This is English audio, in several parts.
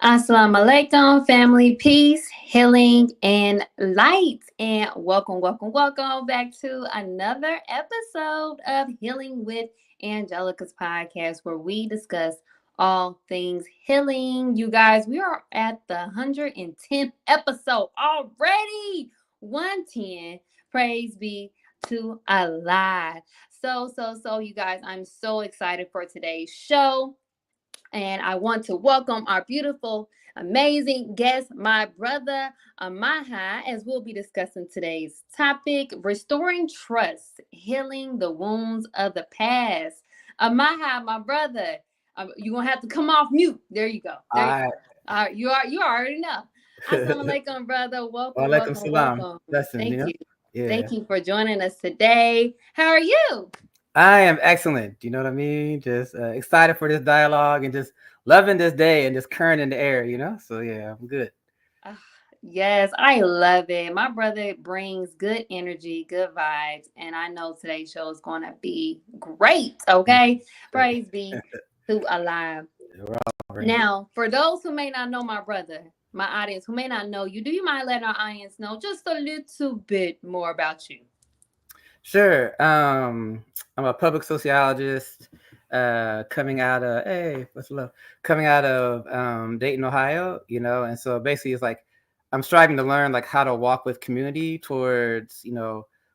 Assalamu alaikum, family, peace, healing, and light. And welcome back to another episode of Healing with Angelica's podcast, where we discuss all things healing. You guys, we are at the 110th episode already. 110. Praise be to Allah. So, you guys, I'm so excited for today's show. And I want to welcome our beautiful, amazing guest, my brother Amaha, as we'll be discussing today's topic: restoring trust, healing the wounds of the past. Amaha, my brother, you're gonna have to come off mute. There you go. There you All go. You already know. Assalamu right. alaikum, brother. Welcome, Walaikum welcome, salam. welcome. Blessings, Thank you. Yeah. Thank you for joining us today. How are you? I am excellent. You know what I mean? Just excited for this dialogue and just loving this day and just current in the air. So, yeah, I'm good. Ah, yes, I love it. My brother brings good energy, good vibes, and I know today's show is going to be great. Mm, Okay, right. praise be to Allah. We're all right. Now, for those who may not know my brother, my audience who may not know you, do you mind letting our audience know just a little bit more about you? Sure. I'm a public sociologist coming out of, hey, what's love? Coming out of Dayton, Ohio, and so basically it's like I'm striving to learn like how to walk with community towards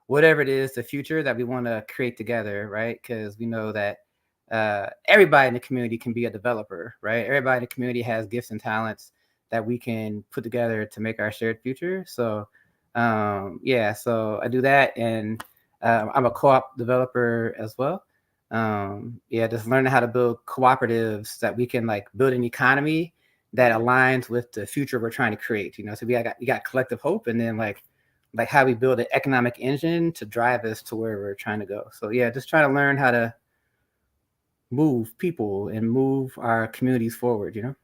whatever it is, the future that we want to create together, right? Because we know that everybody in the community can be a developer, right? Everybody in the community has gifts and talents that we can put together to make our shared future. So yeah, so I do that, and I'm a co-op developer as well. Yeah, just learning how to build cooperatives that we can like build an economy that aligns with the future we're trying to create. So we got collective hope, and then like how we build an economic engine to drive us to where we're trying to go. So yeah, just trying to learn how to move people and move our communities forward.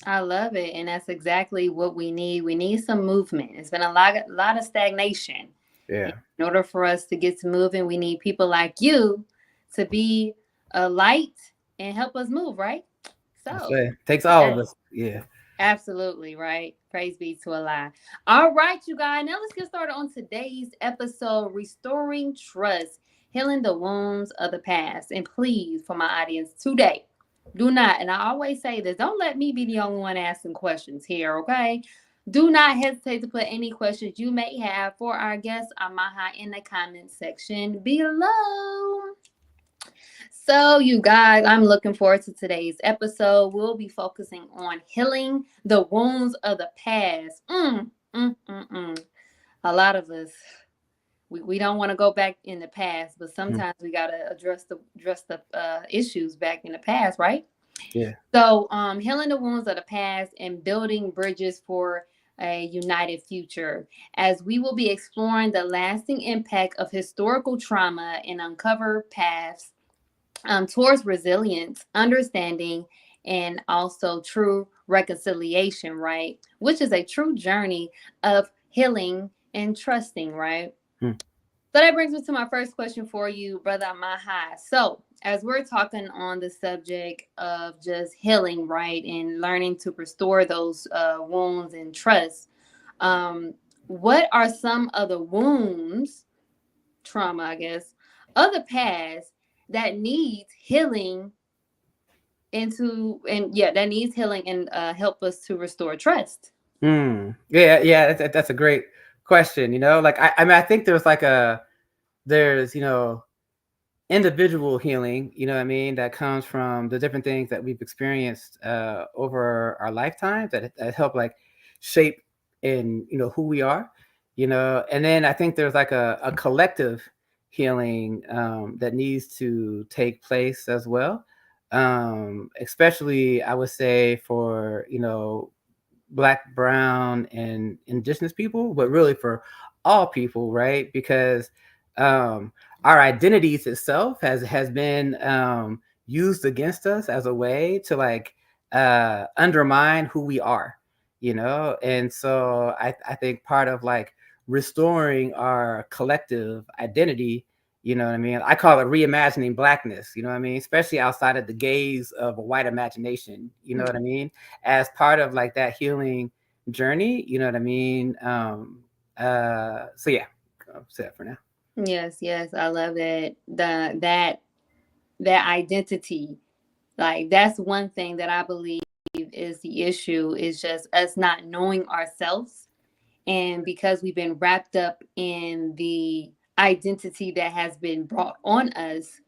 I love it, and that's exactly what we need. We need some movement. It's been a lot of stagnation. Yeah. In order for us to get to moving, we need people like you to be a light and help us move, right? That's So, it. Takes all of yes, us. Yeah. absolutely, right? Praise be to Allah. All right, you guys. Now let's get started on today's episode: restoring trust, healing the wounds of the past. And please, for my audience today, do not, and I always say this, don't let me be the only one asking questions here, okay? Do not hesitate to put any questions you may have for our guest Amaha in the comment section below. So, you guys, I'm looking forward to today's episode. We'll be focusing on healing the wounds of the past. A lot of us, we don't want to go back in the past, but Mm, sometimes we gotta address the issues back in the past, right? yeah. So, healing the wounds of the past and building bridges for a united future, as we will be exploring the lasting impact of historical trauma and uncover paths towards resilience, understanding, and also true reconciliation, right? Which is a true journey of healing and trusting, right? Mm, So that brings me to my first question for you, Brother Mahai. So, as we're talking on the subject of just healing, right, and learning to restore those wounds and trust, um, what are some of the wounds, trauma, I guess, of the past that needs healing that needs healing and help us to restore trust? Yeah, yeah, that's a great question. Like I mean, I think there's individual healing. You know what I mean? That comes from the different things that we've experienced over our lifetimes that help like shape in who we are. And then I think there's like a collective healing that needs to take place as well. Especially I would say for Black, brown, and indigenous people, but really for all people, right? Because um, our identities itself has been used against us as a way to like undermine who we are. And so I think part of like restoring our collective identity You know what I mean? I call it reimagining Blackness, you know what I mean? Especially outside of the gaze of a white imagination, you know what I mean? As part of like that healing journey, you know what I mean? So yeah, I'll say that for now. Yes, yes, I love that. That identity, like that's one thing that I believe is the issue, is just us not knowing ourselves. And because we've been wrapped up in the identity that has been brought on us,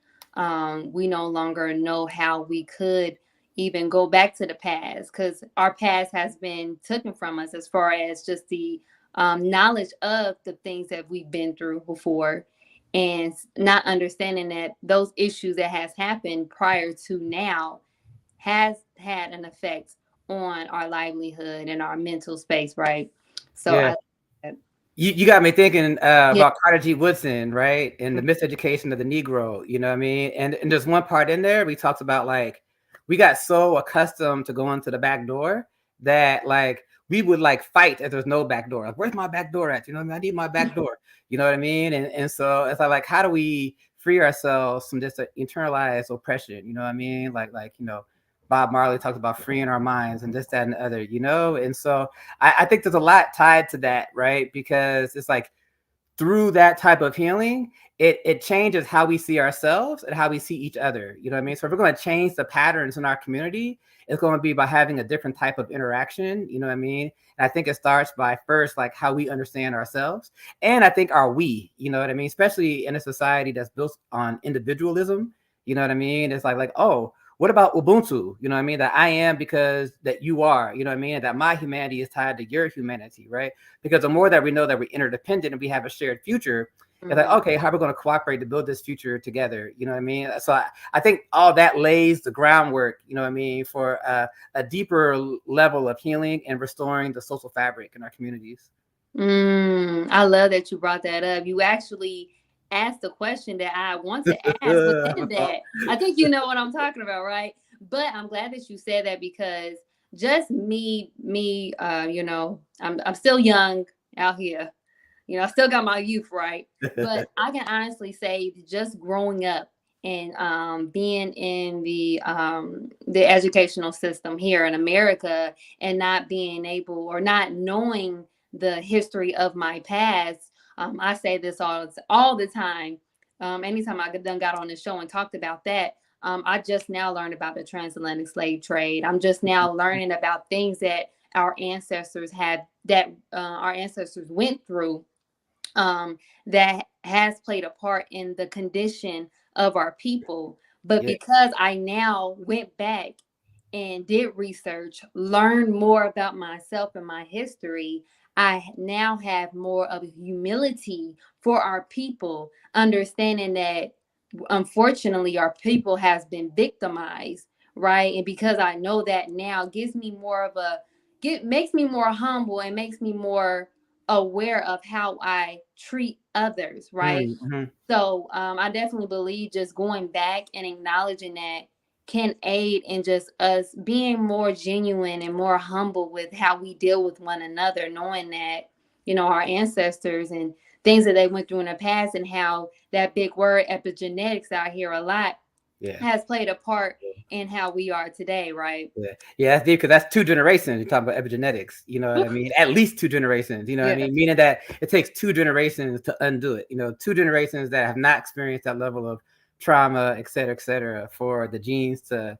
we no longer know how we could even go back to the past, because our past has been taken from us as far as just the knowledge of the things that we've been through before, and not understanding that those issues that has happened prior to now has had an effect on our livelihood and our mental space, right? So Yeah. I, You got me thinking yeah, about Carter G. Woodson, right? And the miseducation of the Negro, you know what I mean? And there's one part in there we talked about like we got so accustomed to going to the back door that like we would like fight if there's no back door. Like, where's my back door at? You know what I mean? I need my back door. You know what I mean? And so it's like how do we free ourselves from this internalized oppression? You know what I mean? Like you know, Bob Marley talked about freeing our minds and this, that, and the other, you know? And so I think there's a lot tied to that, right? Because it's like through that type of healing, it changes how we see ourselves and how we see each other. You know what I mean? So if we're going to change the patterns in our community, it's going to be by having a different type of interaction. You know what I mean? And I think it starts by first like how we understand ourselves, and I think our we. You know what I mean? Especially in a society that's built on individualism. You know what I mean? It's like oh, what about Ubuntu? You know what I mean? That I am because that you are. You know what I mean? And that my humanity is tied to your humanity, right? Because the more that we know that we're interdependent and we have a shared future, it's like, okay, how are we going to cooperate to build this future together? You know what I mean? So I think all that lays the groundwork, you know what I mean, for a deeper level of healing and restoring the social fabric in our communities. I love that you brought that up. You actually asked the question that I want to ask within that. I think you know what I'm talking about, right? But I'm glad that you said that, because just you know, I'm still young out here. You know, I still got my youth, right? But I can honestly say just growing up and being in the educational system here in America, and not being able or not knowing the history of my past. I say this all the time. Anytime I done got on the show and talked about that, I just now learned about the transatlantic slave trade. I'm just now learning about things that our ancestors had, that our ancestors went through, that has played a part in the condition of our people. But Yeah. because I now went back and did research, learned more about myself and my history, I now have more of humility for our people, understanding that unfortunately our people has been victimized, right? And because I know that now, gives me more of a get makes me more humble and makes me more aware of how I treat others, right? Mm-hmm. So I definitely believe just going back and acknowledging that can aid in just us being more genuine and more humble with how we deal with one another, knowing that, you know, our ancestors and things that they went through in the past, and how that big word epigenetics out here a lot Yeah. has played a part in how we are today, right? Yeah, that's deep because that's two generations. You're talking about epigenetics, you know what I mean? At least two generations, you know what I Yeah. mean? Meaning that it takes two generations to undo it. You know, two generations that have not experienced that level of trauma, et cetera, for the genes to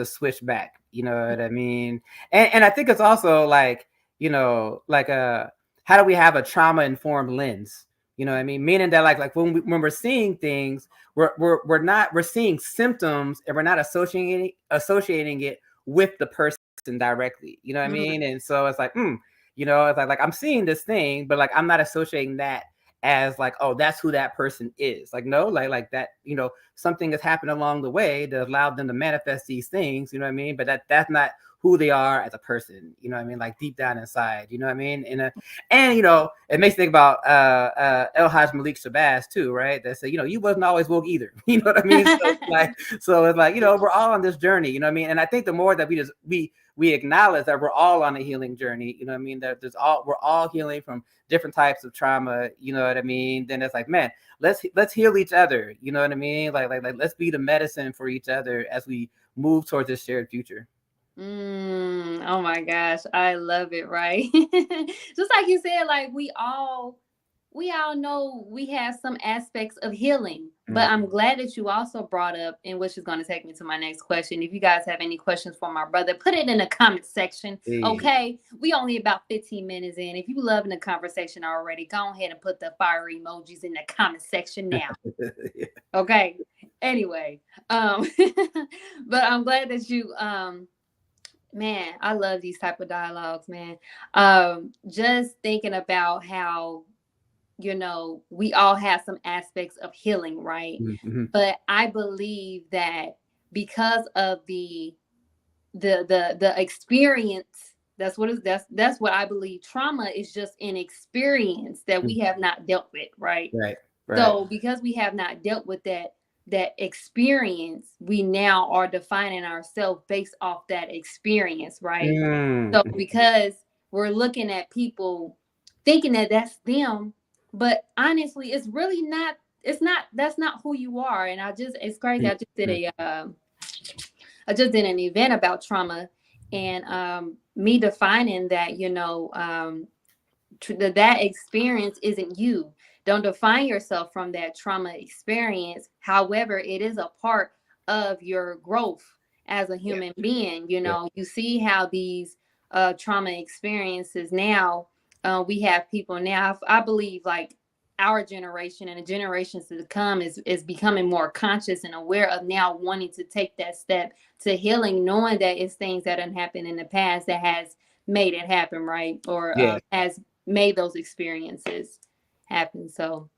switch back. You know what I mean? And I think it's also like, you know, like how do we have a trauma informed lens? You know what I mean? Meaning that like when we're seeing things, we're seeing symptoms and we're not associating it with the person directly. You know what I Mhm. mean? And so it's like, you know, it's like I'm seeing this thing, but like I'm not associating that as like, oh, that's who that person is. Like no, like that, you know, something has happened along the way that allowed them to manifest these things, you know what I mean? But that's not who they are as a person, you know what I mean? Like deep down inside, you know what I mean? And you know, it makes me think about El Haj Malik Shabazz too, right? That said, you know, you wasn't always woke either. You know what I mean? So it's like, you know, we're all on this journey, you know what I mean? And I think the more that we acknowledge that we're all on a healing journey, you know what I mean? That we're all healing from different types of trauma, you know what I mean? Then it's like, man, let's heal each other, you know what I mean? Like let's be the medicine for each other as we move towards this shared future. Oh my gosh, I love it, right? Just like you said, like we all know we have some aspects of healing, but I'm glad that you also brought up, and which is going to take me to my next question. If you guys have any questions for my brother, put it in the comment section. Okay, we only about 15 minutes in. If you loving the conversation already, go ahead and put the fire emojis in the comment section now. Okay, anyway, but I'm glad that you man, I love these type of dialogues, man. Just thinking about how, you know, we all have some aspects of healing, right? Mm-hmm. But I believe that because of the experience, that's what I believe. Trauma is just an experience that we have not dealt with, right? Right. So because we have not dealt with that experience, we now are defining ourselves based off that experience, right? So because we're looking at people thinking that that's them, but honestly, it's really not. That's not who you are. And it's crazy. I just did an event about trauma, and me defining that, you know, that experience isn't you. Don't define yourself from that trauma experience. However, it is a part of your growth as a human being. You know, you see how these trauma experiences now, we have people now, I believe, like our generation and the generations to come is becoming more conscious and aware of now wanting to take that step to healing, knowing that it's things that have happened in the past that has made it happen, right? Or has made those experiences happen. So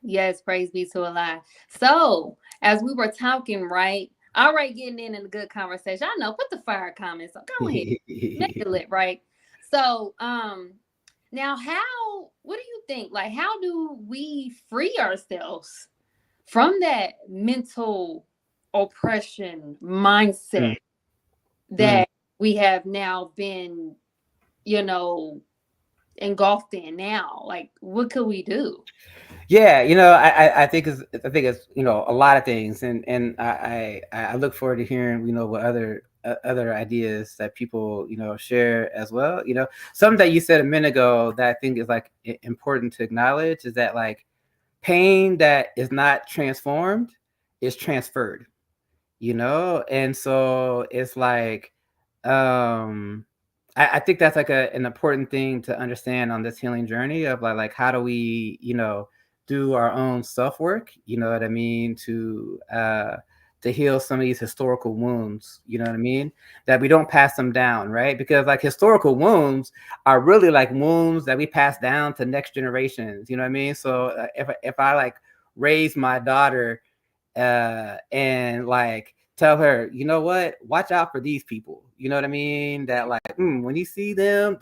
yes, praise be to Allah. So as we were talking, right? All right, getting in a good conversation. I know, put the fire comments. So go ahead. Make it lit, right? So now what do you think? Like, how do we free ourselves from that mental oppression mindset that we have now been, you know, engulfed in now? Like, what could we do? Yeah, you know, I think it's you know, a lot of things, and I look forward to hearing, you know, what other ideas that people, you know, share as well. You know, something that you said a minute ago that I think is like important to acknowledge is that like pain that is not transformed is transferred, you know? And so it's like, I think that's like an important thing to understand on this healing journey of like how do we, you know, do our own self work, you know what I mean, to heal some of these historical wounds, you know what I mean, that we don't pass them down, right? Because like historical wounds are really like wounds that we pass down to next generations, you know what I mean? So if I like raise my daughter and like tell her, you know what, watch out for these people, you know what I mean, that like when you see them,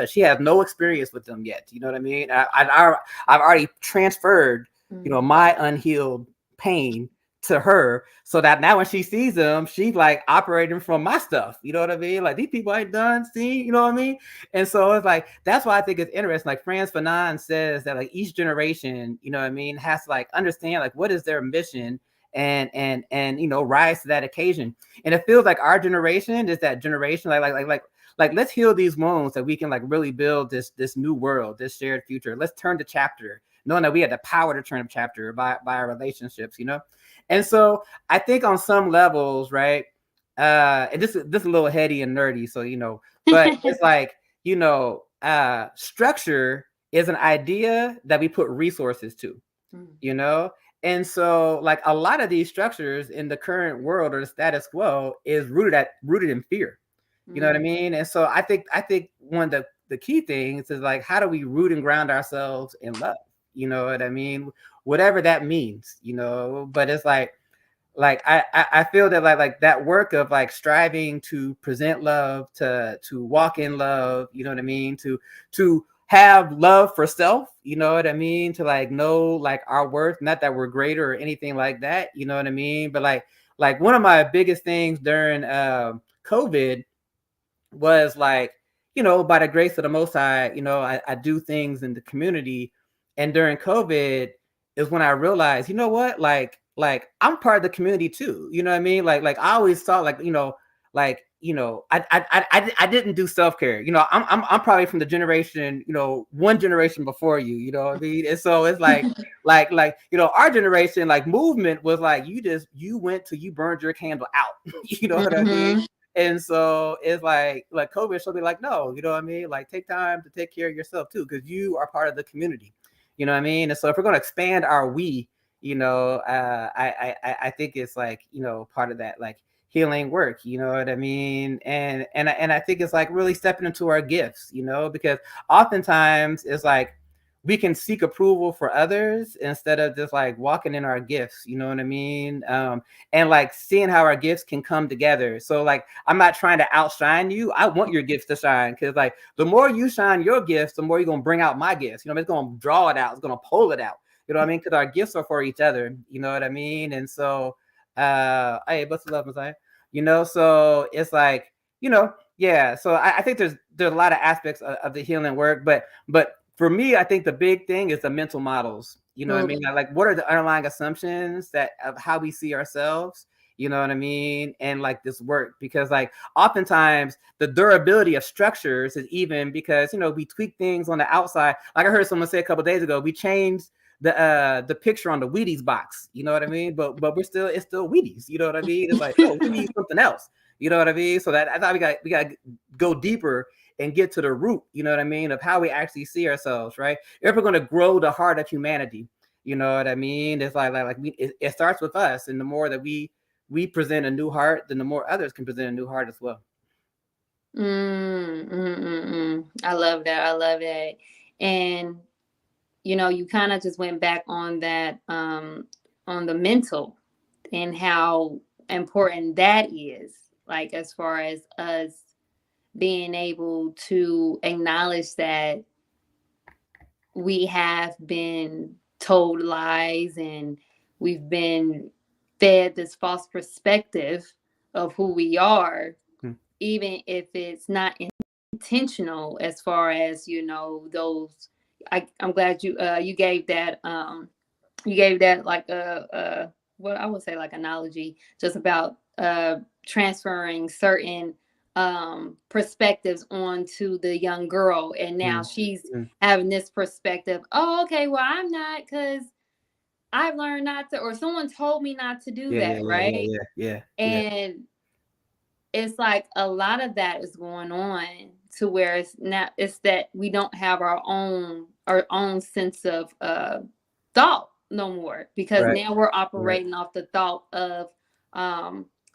she has no experience with them yet, you know what I mean. I've already transferred, you know, my unhealed pain to her, so that now when she sees them, she's like operating from my stuff, you know what I mean, like these people ain't done seen, you know what I mean. And so it's like, that's why I think it's interesting, like Frantz Fanon says that like each generation, you know what I mean, has to like understand like what is their mission and you know, rise to that occasion. And it feels like our generation is that generation like let's heal these wounds so we can like really build this new world, this shared future. Let's turn the chapter, knowing that we had the power to turn the chapter by our relationships, you know. And so I think on some levels, right, and this is a little heady and nerdy, so you know, but it's like, you know, structure is an idea that we put resources to, you know. And so like a lot of these structures in the current world or the status quo is rooted in fear, you know what I mean. And so I think one of the key things is like, how do we root and ground ourselves in love, you know what I mean? Whatever that means, you know, but it's like I feel that like that work of like striving to present love, to walk in love, you know what I mean, to have love for self, you know what I mean, to like know like our worth, not that we're greater or anything like that, you know what I mean, but like one of my biggest things during COVID was like, you know, by the grace of the Most High, you know, I do things in the community. And during COVID is when I realized, you know what, like I'm part of the community too. You know what I mean? Like I always thought like, you know, I didn't do self-care. You know, I'm probably from the generation, you know, one generation before you, you know what I mean? And so it's like, you know, our generation, like movement was like, you went till you burned your candle out. You know what I mean? Mm-hmm. And so it's like COVID should be like, no, you know what I mean? Like take time to take care of yourself too, because you are part of the community. You know what I mean? And so if we're going to expand our we, you know, I think it's like, you know, part of that like healing work, you know what I mean? And I think it's like really stepping into our gifts, you know, because oftentimes it's like we can seek approval for others instead of just like walking in our gifts, you know what I mean? And like seeing how our gifts can come together. So like I'm not trying to outshine you. I want your gifts to shine, because like the more you shine your gifts, the more you're gonna bring out my gifts. You know, it's gonna draw it out, it's gonna pull it out. You know what I mean? Because our gifts are for each other. You know what I mean? And so hey, what's the love, Messiah? You know, so it's like, you know, yeah. So I think there's a lot of aspects of the healing work, but for me, I think the big thing is the mental models. You know what I mean? Like, what are the underlying assumptions that of how we see ourselves? You know what I mean? And like this work, because like oftentimes the durability of structures is even because, you know, we tweak things on the outside. Like I heard someone say a couple of days ago, we changed the picture on the Wheaties box. You know what I mean? But it's still Wheaties. You know what I mean? It's like, no, we need something else. You know what I mean? So that I thought we got to go deeper and get to the root, you know what I mean, of how we actually see ourselves, right? If we're going to grow the heart of humanity, you know what I mean? It's like it starts with us, and the more that we present a new heart, then the more others can present a new heart as well. I love that. I love that. And you know, you kind of just went back on that, on the mental and how important that is, like as far as us being able to acknowledge that we have been told lies and we've been fed this false perspective of who we are, even if it's not intentional, as far as, you know, those, I'm glad you gave that like a what I would say like analogy, just about transferring certain perspectives onto the young girl, and now she's having this perspective. Oh, okay, well I'm not, because I've learned not to, or someone told me not to do that, right? Yeah. And it's like a lot of that is going on, to where it's that we don't have our own sense of thought no more, because now we're operating off the thought of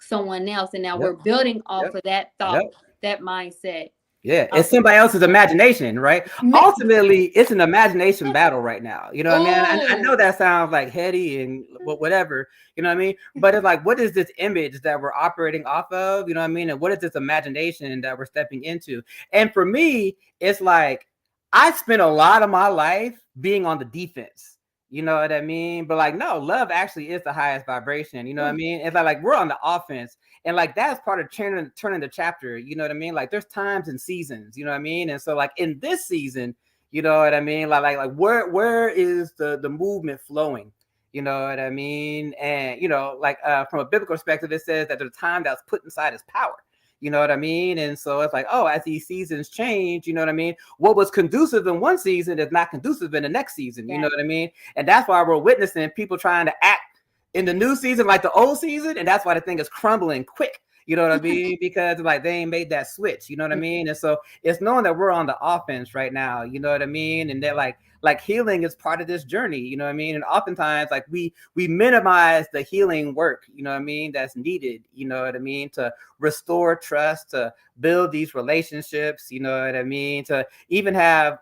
someone else, and now we're building off of that thought, that mindset. Yeah, it's somebody else's imagination, right? Ultimately, it's an imagination battle right now. You know what I mean? I know that sounds like heady and whatever, you know what I mean? But it's like, what is this image that we're operating off of? You know what I mean? And what is this imagination that we're stepping into? And for me, it's like, I spent a lot of my life being on the defense. You know what I mean? But like, no, love actually is the highest vibration. You know what I mean? It's like we're on the offense. And like that's part of turning the chapter, you know what I mean? Like there's times and seasons, you know what I mean? And so like in this season, you know what I mean? Like where is the movement flowing? You know what I mean? And you know, like from a biblical perspective, it says that the time that's put inside is power. You know what I mean? And so it's like, oh, as these seasons change, you know what I mean? What was conducive in one season is not conducive in the next season. You know what I mean? And that's why we're witnessing people trying to act in the new season like the old season, and that's why the thing is crumbling quick. You know what I mean? Because like they ain't made that switch. You know what I mean? And so it's knowing that we're on the offense right now. You know what I mean? And that like healing is part of this journey. You know what I mean? And oftentimes like we minimize the healing work. You know what I mean? That's needed. You know what I mean? To restore trust, to build these relationships. You know what I mean? To even have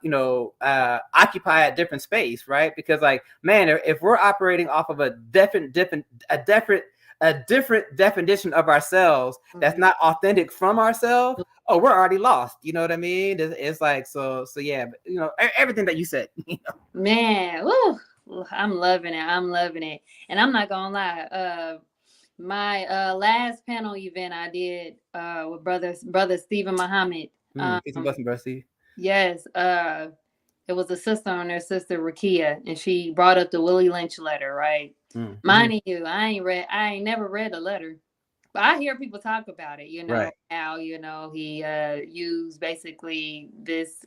occupy a different space, right? Because like, man, if we're operating off of a different definition of ourselves that's not authentic from ourselves, oh, we're already lost. You know what I mean? It's like so yeah, but everything that you said. Man, woo, I'm loving it. I'm loving it. And I'm not gonna lie. My last panel event I did with brother Stephen Muhammad. Peace and blessing, bro. Steve. Yes, it was a sister on her sister Rakia, and she brought up the Willie Lynch letter, right? Mind you, I ain't never read the letter, but I hear people talk about it. Right. How he used basically this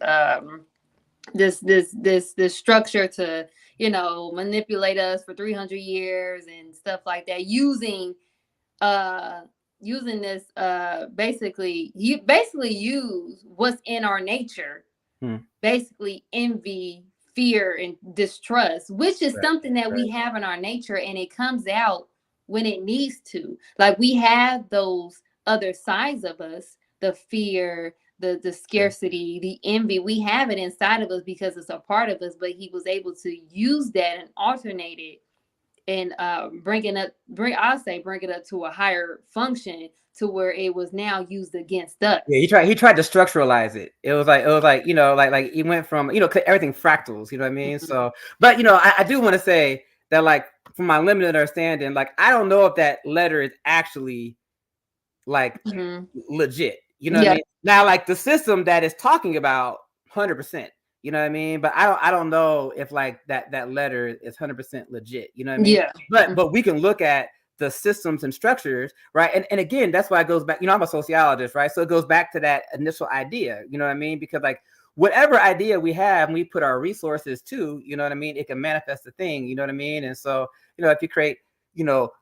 structure to manipulate us for 300 years and stuff like that, using this basically you basically use what's in our nature, basically envy, fear, and distrust, which is something that we have in our nature, and it comes out when it needs to. Like, we have those other sides of us, the fear, the scarcity, the envy. We have it inside of us because it's a part of us, but he was able to use that and alternate it and bring it up to a higher function, to where it was now used against us. Yeah, he tried to structuralize it. It was like like he went from everything fractals. You know what I mean? So, but I do want to say that, like, from my limited understanding, like, I don't know if that letter is actually like legit. You know what I mean? Now, like, the system that is talking about 100%. You know what I mean? But I don't know if like that letter is 100% legit. You know what I mean? Yeah. But we can look at the systems and structures, right? And again, that's why it goes back. I'm a sociologist, right? So it goes back to that initial idea. You know what I mean? Because like, whatever idea we have, and we put our resources to, you know what I mean, it can manifest the thing. You know what I mean? And so if you create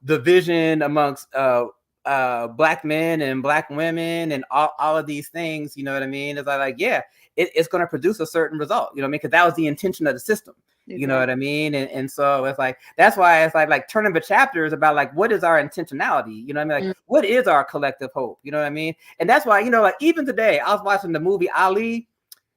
division amongst black men and black women and all of these things, you know what I mean? It's like yeah, it's going to produce a certain result, you know what I mean? Because that was the intention of the system. You know what I mean? And so it's like, that's why it's like turning the chapter is about like, what is our intentionality? You know what I mean? Like, what is our collective hope? You know what I mean? And that's why, like, even today, I was watching the movie Ali.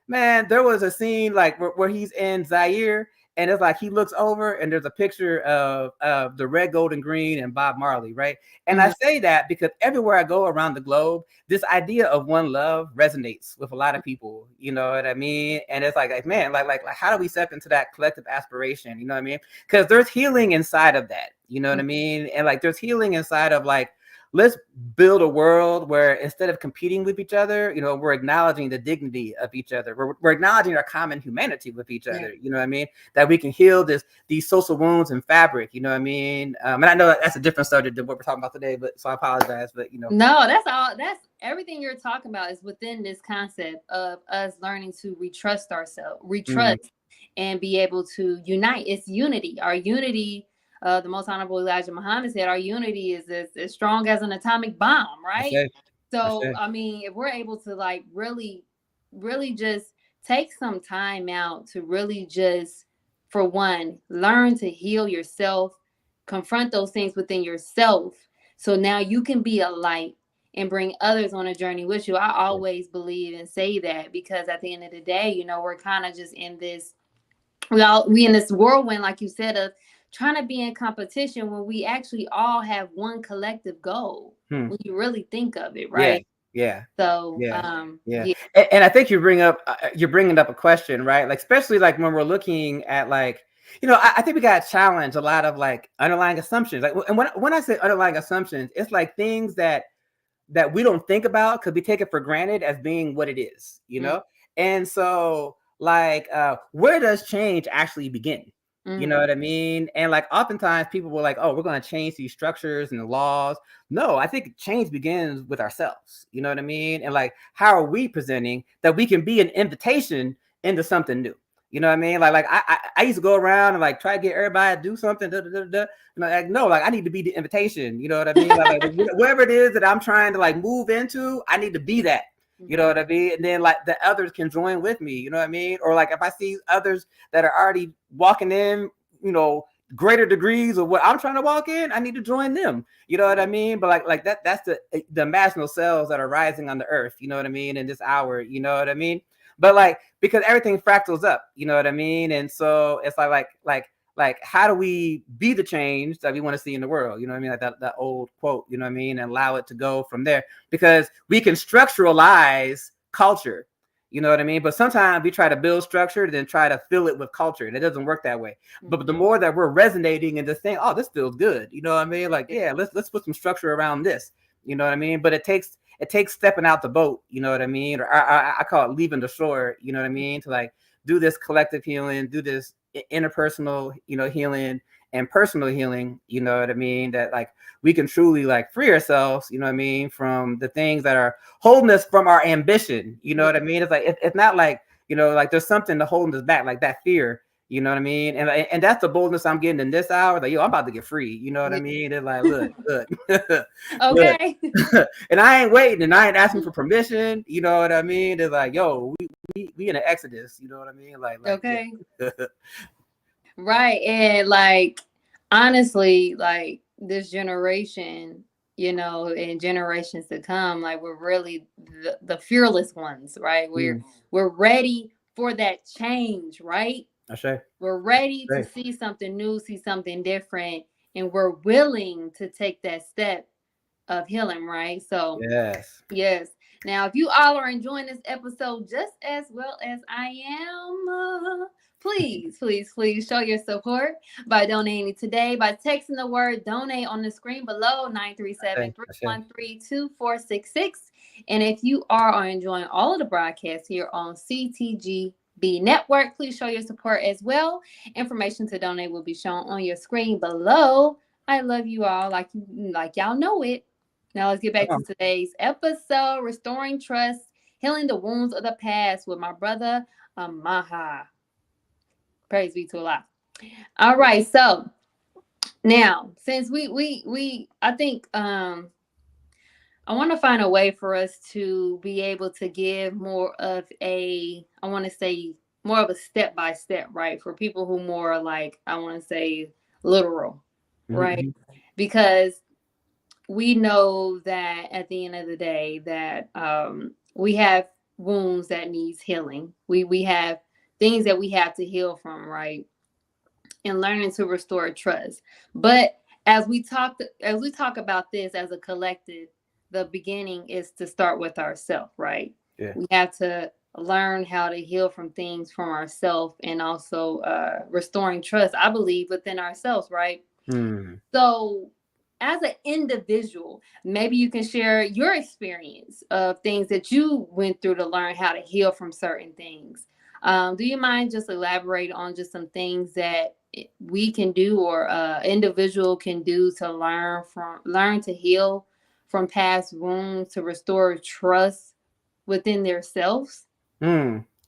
Man, there was a scene like where he's in Zaire, and it's like he looks over and there's a picture of the red, gold, and green and Bob Marley, right? And I say that because everywhere I go around the globe, this idea of one love resonates with a lot of people. You know what I mean? And it's like man, like how do we step into that collective aspiration? You know what I mean? Because there's healing inside of that. You know what I mean? And like, there's healing inside of like, let's build a world where instead of competing with each other, we're acknowledging the dignity of each other. We're acknowledging our common humanity with each other. You know what I mean? That we can heal these social wounds and fabric. You know what I mean? And I know that's a different subject than what we're talking about today, but so I apologize. But no, that's everything you're talking about is within this concept of us learning to retrust ourselves, and be able to unite. It's unity. Our unity. The Most Honorable Elijah Muhammad said, our unity is as strong as an atomic bomb, right? So, I mean, if we're able to like really, really just take some time out to really just, for one, learn to heal yourself, confront those things within yourself. So now you can be a light and bring others on a journey with you. I always believe and say that, because at the end of the day, we're kind of just in this, we in this whirlwind, like you said, of trying to be in competition when we actually all have one collective goal. When you really think of it, right? Yeah. So yeah. And I think you're bringing up a question, right? Like, especially like when we're looking at like, I think we got to challenge a lot of like underlying assumptions. Like, and when I say underlying assumptions, it's like things that we don't think about because we take it for granted as being what it is, And so like, where does change actually begin? You know what I mean? And like, oftentimes people were like, oh, we're going to change these structures and the laws. No, I think change begins with ourselves. You know what I mean? And like, how are we presenting that we can be an invitation into something new? You know what I mean? I used to go around and like try to get everybody to do something. Da, da, da, da. And like, no, like I need to be the invitation. You know what I mean? Like whatever it is that I'm trying to like move into, I need to be that. You know what I mean? And then like the others can join with me. You know what I mean? Or like if I see others that are already walking in, greater degrees of what I'm trying to walk in, I need to join them. You know what I mean? But like that's the imaginal cells that are rising on the earth. You know what I mean? In this hour. You know what I mean? But like because everything fractals up. You know what I mean? And so it's like how do we be the change that we want to see in the world? You know what I mean? Like that old quote. You know what I mean? And allow it to go from there because we can structuralize culture. You know what I mean? But sometimes we try to build structure, then try to fill it with culture, and it doesn't work that way. But the more that we're resonating and just saying, "Oh, this feels good," you know what I mean? Like, yeah, let's put some structure around this. You know what I mean? But it takes stepping out the boat. You know what I mean? Or I call it leaving the shore. You know what I mean? To like do this collective healing, do this interpersonal, healing and personal healing. You know what I mean? That like we can truly like free ourselves. You know what I mean? From the things that are holding us from our ambition. You know what I mean? It's like it's not like like there's something to holding us back, like that fear. You know what I mean? And that's the boldness I'm getting in this hour. Like, yo, I'm about to get free. You know what I mean? It's like, look, Okay. And I ain't waiting, and I ain't asking for permission. You know what I mean? It's like, yo, we in an exodus. You know what I mean? Like Okay. Yeah. Right. And like honestly, like this generation, and generations to come, like we're really the fearless ones, right? We're ready for that change, right? Sure. We're ready to see something new, see something different, and we're willing to take that step of healing, right? So yes. Now, if you all are enjoying this episode just as well as I am, please, please, please show your support by donating today by texting the word donate on the screen below 937-313-2466. And if you are enjoying all of the broadcasts here on CTGB Network, please show your support as well. Information to donate will be shown on your screen below. I love you all like y'all know it. Now let's get back to today's episode, Restoring Trust, Healing the Wounds of the Past with my brother, Amaha. Praise be to Allah. All right, so now since I think I want to find a way for us to be able to give more of I want to say more of a step by step, right? For people who more like, I want to say literal, right? Because we know that at the end of the day that we have wounds that needs healing. We have things that we have to heal from, right? And learning to restore trust. But as we talk about this as a collective, the beginning is to start with ourselves, right? Yeah. We have to learn how to heal from things from ourselves, and also restoring trust, I believe, within ourselves, right? So as an individual, maybe you can share your experience of things that you went through to learn how to heal from certain things. Do you mind just elaborate on just some things that we can do, or individual can do to learn to heal from past wounds, to restore trust within themselves?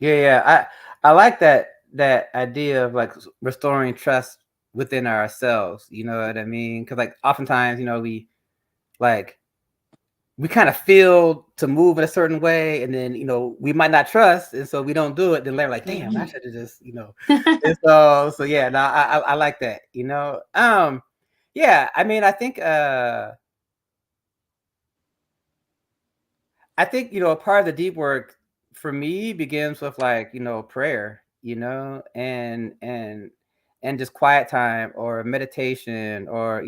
Yeah. I like that idea of like restoring trust within ourselves. You know what I mean? Because like oftentimes, we kind of feel to move in a certain way, and then we might not trust, and so we don't do it. Then they're like, "Damn, I should have just." And so yeah. No, I like that. Yeah. I mean, I think part of the deep work for me begins with like prayer, and just quiet time or meditation, or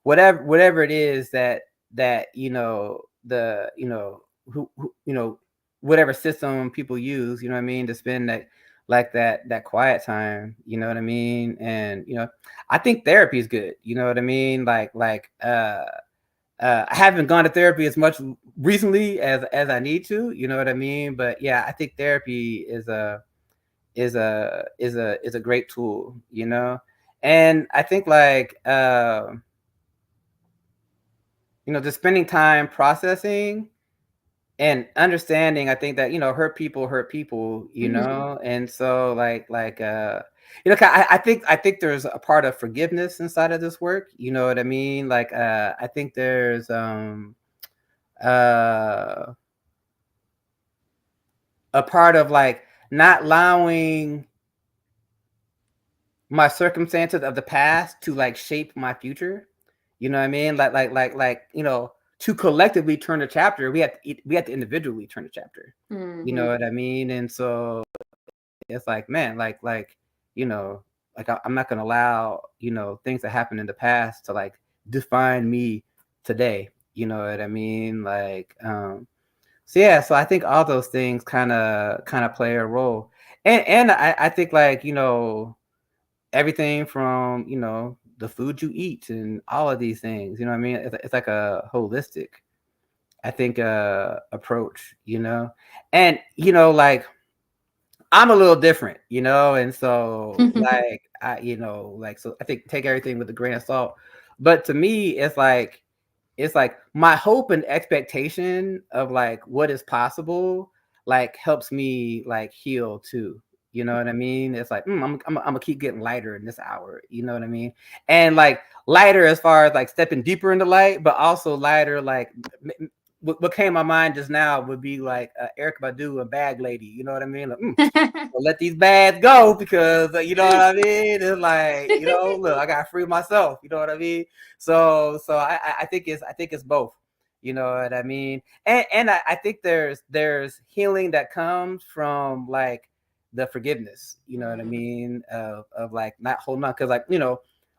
whatever it is that the who whatever system people use, you know what I mean, to spend that quiet time, you know what I mean. And I think therapy is good, you know what I mean. I haven't gone to therapy as much recently as I need to, you know what I mean. But yeah, I think therapy is a great tool, and I think like just spending time processing and understanding, I think that, hurt people, Mm-hmm. and so I think there's a part of forgiveness inside of this work, you know what I mean? I think there's uh a part of like not allowing my circumstances of the past to like shape my future. You know what I mean? To collectively turn the chapter, we have to individually turn the chapter. You know Mm-hmm. what I mean? And so it's like, man, you know, I'm not gonna allow, things that happened in the past to like define me today. You know what I mean? So yeah, so I think all those things kind of play a role. And I think everything from, the food you eat and all of these things, you know what I mean? It's like a holistic, I think, approach, and I'm a little different, and so so I think take everything with a grain of salt. But to me, it's like my hope and expectation of like what is possible, like helps me like heal too. You know what I mean? It's like I'm gonna keep getting lighter in this hour. You know what I mean? And like lighter as far as like stepping deeper into light, but also lighter like what came to my mind just now would be like Eric Badu and Bag Lady. You know what I mean? Like, well, let these bads go because you know what I mean. It's like look, I gotta free myself. You know what I mean? So I think it's both. You know what I mean? And I think there's healing that comes from like the forgiveness. You know what I Mm-hmm. mean? Of like not holding on because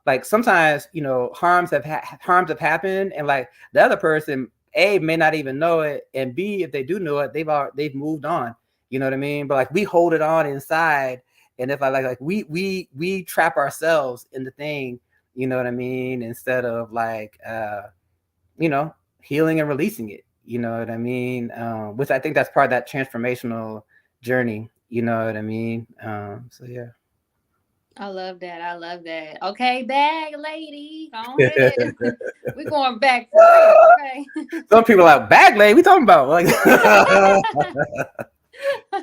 like sometimes harms have happened and like the other person A may not even know it, and B if they do know it they've moved on. You know what I mean? But like we hold it on inside, and if I like we trap ourselves in the thing. You know what I mean? Instead of you know, healing and releasing it. You know what I mean? Which I think that's part of that transformational journey. You know what I mean? So yeah. I love that. I love that. Okay, bag lady, go ahead. We're going back for real. Okay. Some people are like bag lady. We talking about like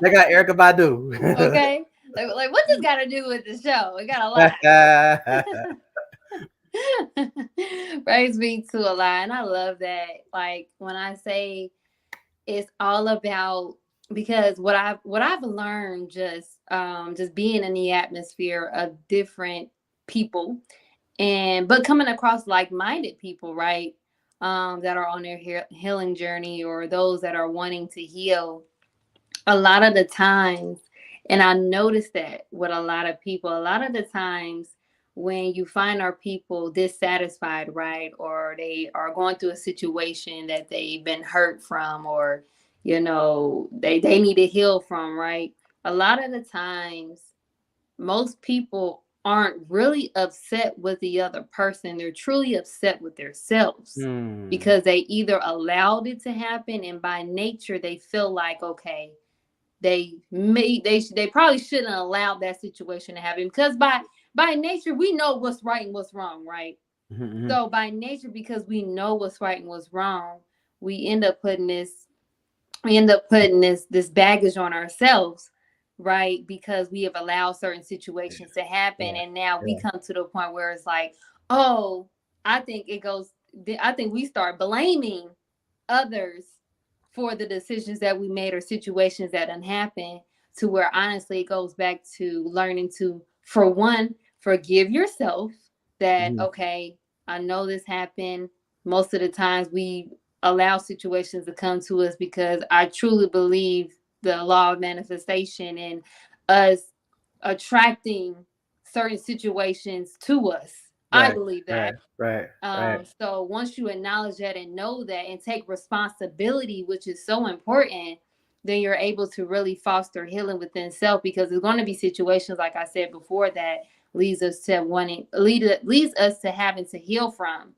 they got Erica Badu. Okay. Like what this got to do with the show? We got a lot. Brings me to a lot, and I love that. Like when I say it's all about, because what I've learned just being in the atmosphere of different people, and but coming across like-minded people, right? That are on their healing journey, or those that are wanting to heal. A lot of the times, and I noticed that with a lot of people, a lot of the times when you find our people dissatisfied, right, or they are going through a situation that they've been hurt from, or they need to heal from, right? A lot of the times most people aren't really upset with the other person. They're truly upset with themselves, Hmm. because they either allowed it to happen, and by nature they feel like, okay, they probably shouldn't allow that situation to happen, because by nature we know what's right and what's wrong, right? Mm-hmm. So by nature, because we know what's right and what's wrong, we end up putting this this baggage on ourselves, right? Because we have allowed certain situations to happen, Yeah. and now we Yeah. come to the point where it's like, oh, I think it goes I think we start blaming others for the decisions that we made, or situations that didn't happen, to where honestly it goes back to learning to, for one, forgive yourself, that Mm-hmm. okay, I know this happened. Most of the times we allow situations to come to us, because I truly believe the law of manifestation, and us attracting certain situations to us. I Right. believe Right. that. Right. Right. So once you acknowledge that and know that and take responsibility, which is so important, then you're able to really foster healing within self, because there's going to be situations, like I said before, that leads us to having to heal from.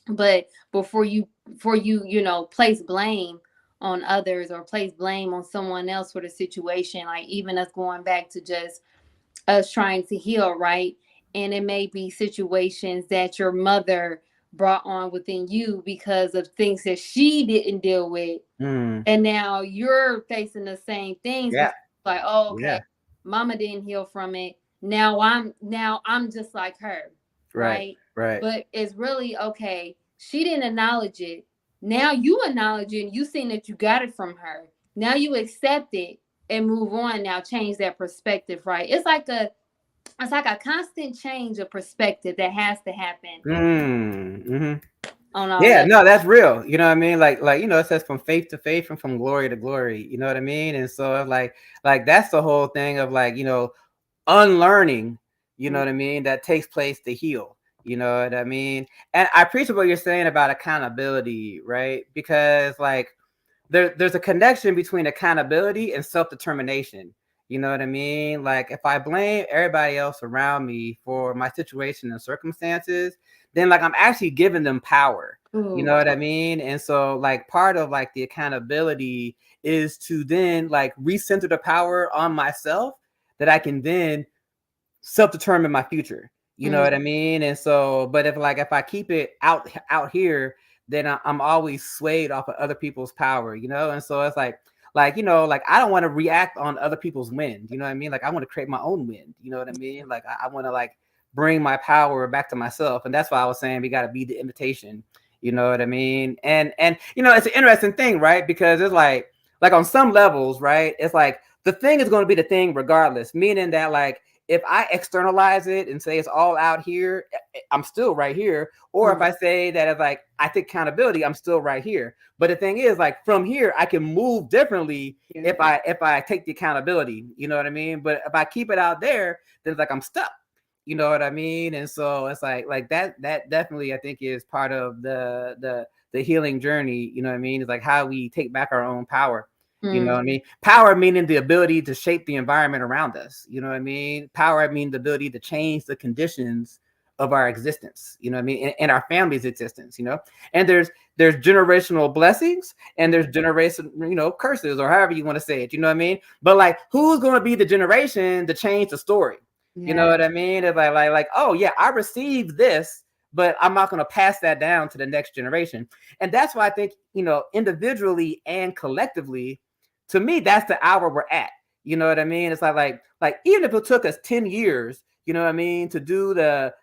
But before you place blame on others, or place blame on someone else for the situation, like even us going back to just us trying to heal, right? And it may be situations that your mother brought on within you because of things that she didn't deal with. Mm. And now you're facing the same things Yeah. because like, oh, okay, Yeah. mama didn't heal from it. Now I'm just like her, Right. right? Right. But it's really okay. She didn't acknowledge it. Now you acknowledge it and you seen that you got it from her. Now you accept it and move on. Now change that perspective, right? It's like a constant change of perspective that has to happen Mm-hmm. on all Yeah, levels. no, that's real. You know what I mean? Like it says from faith to faith and from glory to glory. You know what I mean? And so it's like that's the whole thing of unlearning. You know Mm, what I mean? That takes place to heal. You know what I mean? And I appreciate what you're saying about accountability, right? Because there's a connection between accountability and self-determination. You know what I mean? Like if I blame everybody else around me for my situation and circumstances, then I'm actually giving them power. You know ooh, what I mean? And so part of the accountability is to then recenter the power on myself that I can then self-determine my future. You know mm, what I mean? And so, but if I keep it out here, then I'm always swayed off of other people's power. You know, and so it's I don't want to react on other people's wind. You know what I mean? Like I want to create my own wind. You know what I mean? Like I want to bring my power back to myself, and that's why I was saying we got to be the invitation. You know what I mean? And it's an interesting thing, right? Because it's like on some levels, right? It's like the thing is going to be the thing regardless, meaning that if I externalize it and say it's all out here, I'm still right here. Or if mm, I say that it's I take accountability, I'm still right here. But the thing is, from here, I can move differently yeah. if I take the accountability. You know what I mean? But if I keep it out there, then it's I'm stuck. You know what I mean? And so it's that definitely I think is part of the healing journey. You know what I mean? It's how we take back our own power. You know Mm, what I mean? Power meaning the ability to shape the environment around us. You know what I mean? Power means the ability to change the conditions of our existence. You know what I mean? And our family's existence. And there's generational blessings and there's generation curses or however you want to say it. You know what I mean? But who's going to be the generation to change the story? You know yeah. what I mean? It's oh yeah, I received this, but I'm not going to pass that down to the next generation. And that's why I think individually and collectively, to me, that's the hour we're at. You know what I mean? It's even if it took us 10 years, you know what I mean, to do the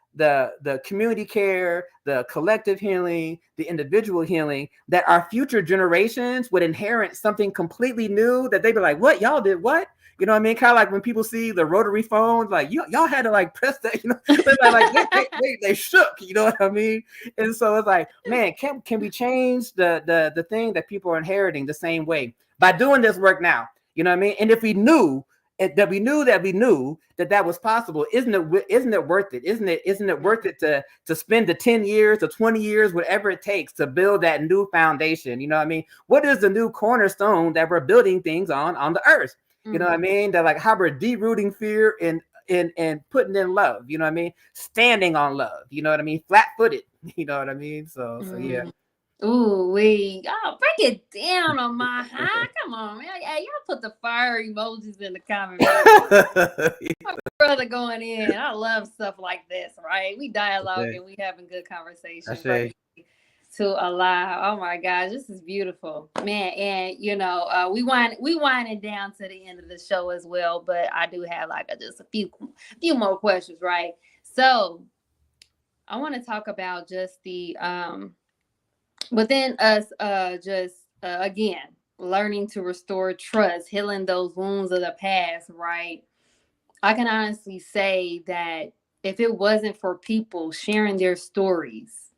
community care, the collective healing, the individual healing, that our future generations would inherit something completely new that they'd be like, what? Y'all did what? You know what I mean? Kind of like when people see the rotary phones, y'all had to press that, they shook, you know what I mean? And so it's man, can we change the thing that people are inheriting the same way by doing this work now? You know what I mean? And if we knew that was possible, isn't it worth it? Isn't it worth it to spend the 10 years or 20 years, whatever it takes, to build that new foundation? You know what I mean? What is the new cornerstone that we're building things on the earth? You know what I Mm, mean? That how we're de-rooting fear and putting in love. You know what I mean? Standing on love. You know what I mean? Flat-footed. You know what I mean? So yeah. mm. Ooh, y'all break it down on my high. Come on, man. Hey, y'all put the fire emojis in the comment, man. Brother going in. I love stuff like this, right? We Okay. dialoguing, we having good I conversation. say. To allow. Oh my gosh, this is beautiful, man. And we winding down to the end of the show as well, but I do have just a few more questions, right? So I want to talk about just the within us, just again learning to restore trust, healing those wounds of the past, right? I can honestly say that if it wasn't for people sharing their stories,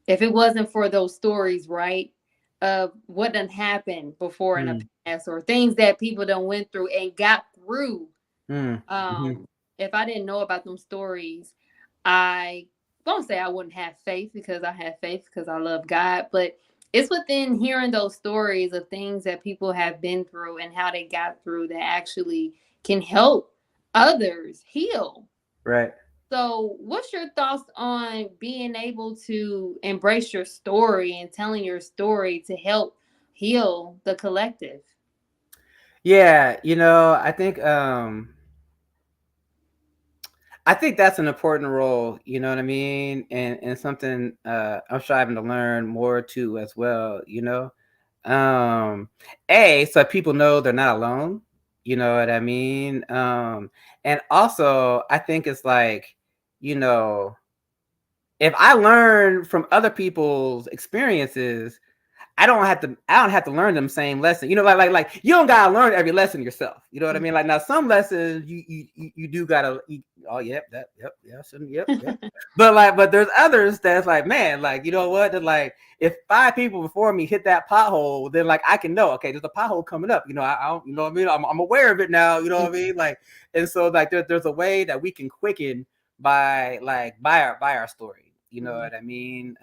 if it wasn't for those stories, right, of what done happened before in the Mm, past or things that people done went through and got through, mm, mhm. if I didn't know about them stories, I won't say I wouldn't have faith because I have faith because I love God, but it's within hearing those stories of things that people have been through and how they got through that actually can help others heal. Right. So, what's your thoughts on being able to embrace your story and telling your story to help heal the collective? Yeah, I think that's an important role, you know what I mean? And something I'm striving to learn more too as well, So people know they're not alone. You know what I mean? And also I think it's like, you know, if I learn from other people's experiences, I don't have to learn them same lesson. You know, like you don't gotta learn every lesson yourself. You know what I mean? Like now some lessons you do gotta oh yeah, shouldn't yep. But there's others that's like, man, like you know what? That like if 5 people before me hit that pothole, then like I can know, okay, there's a pothole coming up. You know, I don't, you know what I mean? I'm aware of it now, you know what I mean? Like, and so like there's a way that we can quicken by our story. You know what I mean?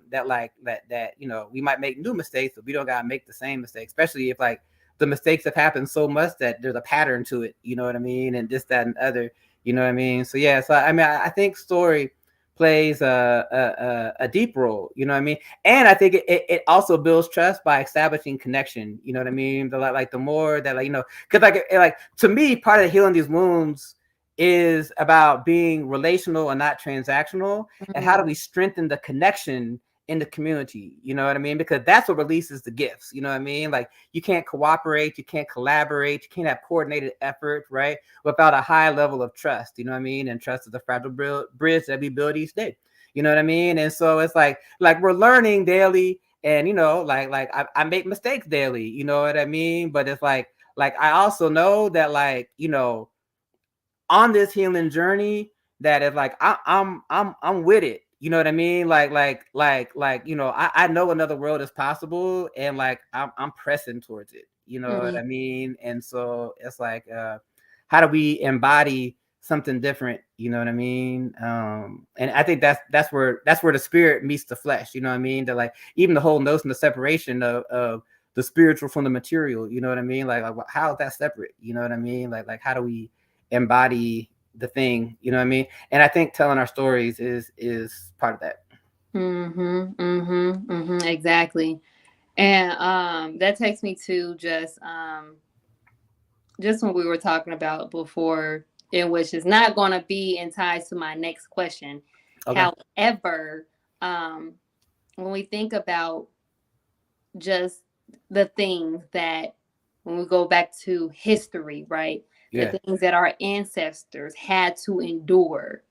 That like that you know we might make new mistakes, but we don't gotta make the same mistakes. Especially if like the mistakes have happened so much that there's a pattern to it. You know what I mean? And this, that, and other. You know what I mean? So yeah. So I mean, I think story plays a deep role. You know what I mean? And I think it also builds trust by establishing connection. You know what I mean? The more that like you know, because like to me, part of healing these wounds is about being relational and not transactional. And how do we strengthen the connection in the community? You know what I mean? Because that's what releases the gifts. You know what I mean? Like you can't cooperate, you can't collaborate, you can't have coordinated effort, right? Without a high level of trust. You know what I mean? And trust is the fragile bridge that we build each day. You know what I mean? And so it's like we're learning daily, and you know, I make mistakes daily. You know what I mean? But it's like I also know that like you know on this healing journey that is like I'm with it. You know what I mean? Like you know, I know another world is possible, and like I'm pressing towards it. You know what I mean? And so it's like how do we embody something different? You know what I mean? And I think that's where the spirit meets the flesh. You know what I mean? That like even the whole notion of separation of the spiritual from the material. You know what I mean? Like how is that separate? You know what I mean? Like how do we embody the thing? You know what I mean? And I think telling our stories is part of that. Exactly. And that takes me to just what we were talking about before, in which is not going to be in ties to my next question. Okay. However, when we think about just the things that, when we go back to history, right? Yeah. The things that our ancestors had to endure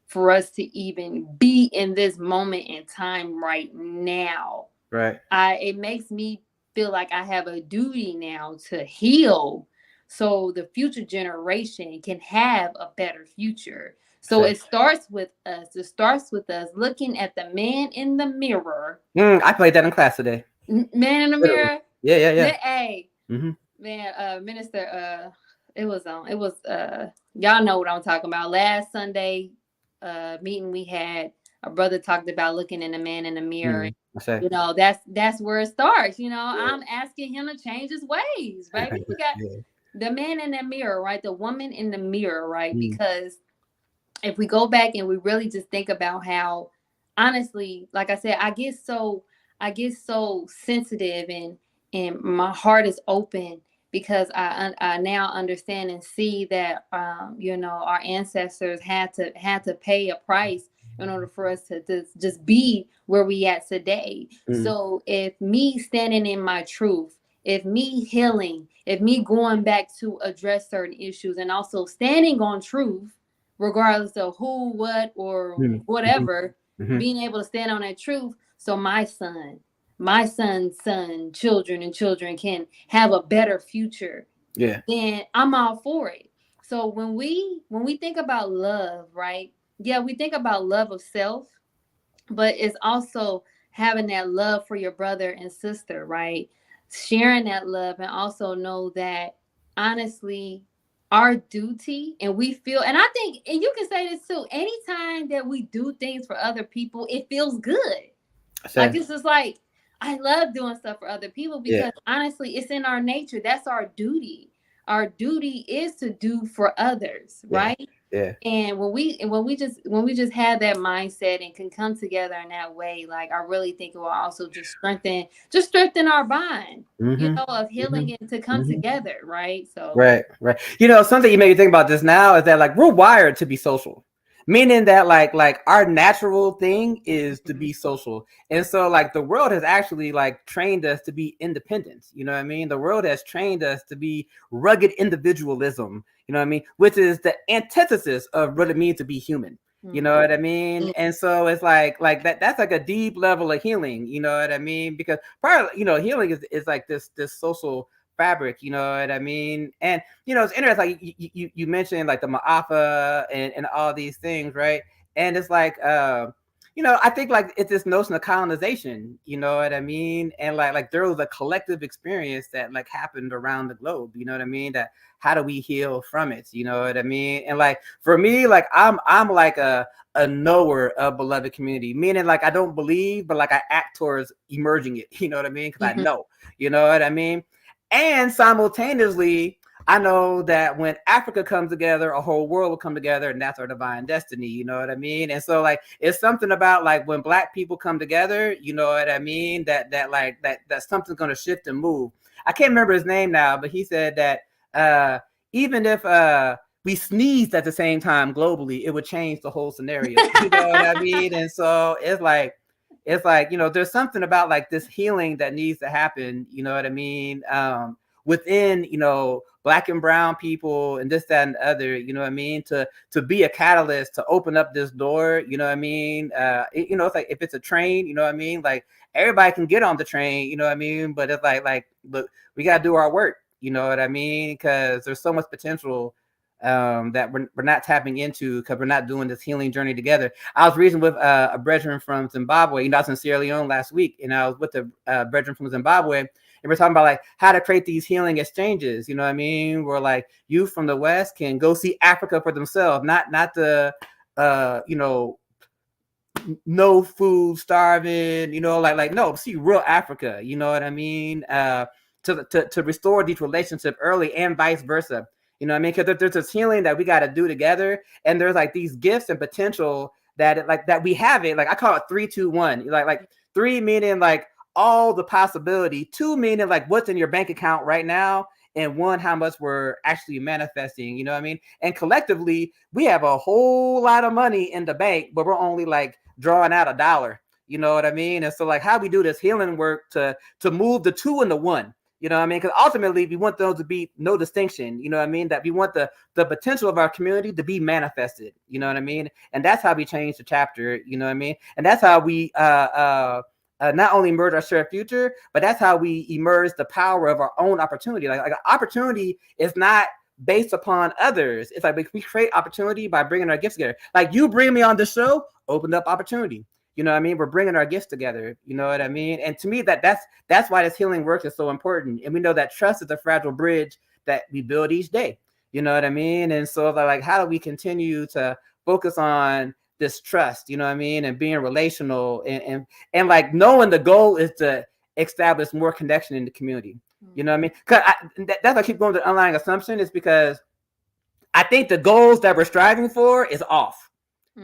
for us to even be in this moment in time right now. Right. It makes me feel like I have a duty now to heal so the future generation can have a better future. So it starts with us. It starts with us looking at the man in the mirror. I played that in class today. Man in the mirror. Yeah. Hey, man, minister, it was y'all know what I'm talking about. Last Sunday meeting we had, a brother talked about looking in the man in the mirror. You know, that's where it starts. You know, I'm asking him to change his ways, right? We got the man in the mirror, right? The woman in the mirror, right? Because if we go back and we really just think about how, honestly, like I said, I get so sensitive, and my heart is open because I now understand and see that you know, our ancestors had to pay a price in order for us to just be where we at today. So if me standing in my truth, if me healing, if me going back to address certain issues, and also standing on truth, regardless of who, what, or whatever, being able to stand on that truth, so my son's son, children and children can have a better future, then I'm all for it. So when we think about love, right? Yeah, we think about love of self, but it's also having that love for your brother and sister, right? Sharing that love, and also know that, honestly, our duty, and we feel, and I think, and you can say this too, anytime that we do things for other people, it feels good. Like it's just like, I love doing stuff for other people because honestly, it's in our nature. That's our duty. Our duty is to do for others, right? Yeah. And when we just have that mindset and can come together in that way, like, I really think it will also just strengthen our bond, you know, of healing and to come together, right? So right. You know, something you made me think about this now is that like we're wired to be social. meaning that like our natural thing is to be social, and so like the world has actually like trained us to be independent, you know what I mean? The world has trained us to be rugged individualism, you know what I mean, which is the antithesis of what it means to be human, you know what I mean? And so it's like that's like a deep level of healing, you know what I mean? Because part of, you know, healing is like this social fabric, you know what I mean? And you know, it's interesting. Like you mentioned like the Ma'afa and all these things, right? And it's like, you know, I think like it's this notion of colonization, you know what I mean? And like there was a collective experience that like happened around the globe, you know what I mean? That how do we heal from it, you know what I mean? And like for me, like I'm like a knower of beloved community, meaning like I don't believe, but like I act towards emerging it, you know what I mean? Because I know, you know what I mean? And simultaneously, I know that when Africa comes together, a whole world will come together, and that's our divine destiny. You know what I mean? And so, like, it's something about like when Black people come together. You know what I mean? That something's going to shift and move. I can't remember his name now, but he said that even if we sneezed at the same time globally, it would change the whole scenario. You know what I mean? And so it's like, you know, there's something about like this healing that needs to happen, you know what I mean, within, you know, Black and brown people and this, that, and the other, you know what I mean, to be a catalyst to open up this door, you know what I mean. You know, it's like if it's a train, you know what I mean, like everybody can get on the train, you know what I mean, but it's like look, we got to do our work, you know what I mean, because there's so much potential that we're not tapping into because we're not doing this healing journey together. I was reading with a brethren from Zimbabwe. You know, I was in Sierra Leone last week, and I was with a brethren from Zimbabwe, and we're talking about like how to create these healing exchanges. You know what I mean? Where like you from the West can go see Africa for themselves, not the you know, no food, starving, you know, like no, see real Africa, you know what I mean? To restore these relationships early and vice versa. You know what I mean? Because there's this healing that we got to do together, and there's like these gifts and potential that like that we have it. Like I call it 3-2-1. Like 3 meaning like all the possibility, 2 meaning like what's in your bank account right now, and 1 how much we're actually manifesting. You know what I mean? And collectively, we have a whole lot of money in the bank, but we're only like drawing out $1. You know what I mean? And so like how we do this healing work to move the 2 into 1. You know what I mean? Because ultimately we want those to be no distinction. You know what I mean? That we want the potential of our community to be manifested. You know what I mean? And that's how we change the chapter. You know what I mean? And that's how we not only emerge our shared future, but that's how we emerge the power of our own opportunity. Like opportunity is not based upon others. It's like we create opportunity by bringing our gifts together. Like you bring me on the show, opened up opportunity. You know what I mean? We're bringing our gifts together. You know what I mean? And to me, that's why this healing work is so important. And we know that trust is a fragile bridge that we build each day. You know what I mean? And so like, how do we continue to focus on this trust? You know what I mean? And being relational and like knowing the goal is to establish more connection in the community. You know what I mean? Because that's why I keep going to the underlying assumption is because I think the goals that we're striving for is off.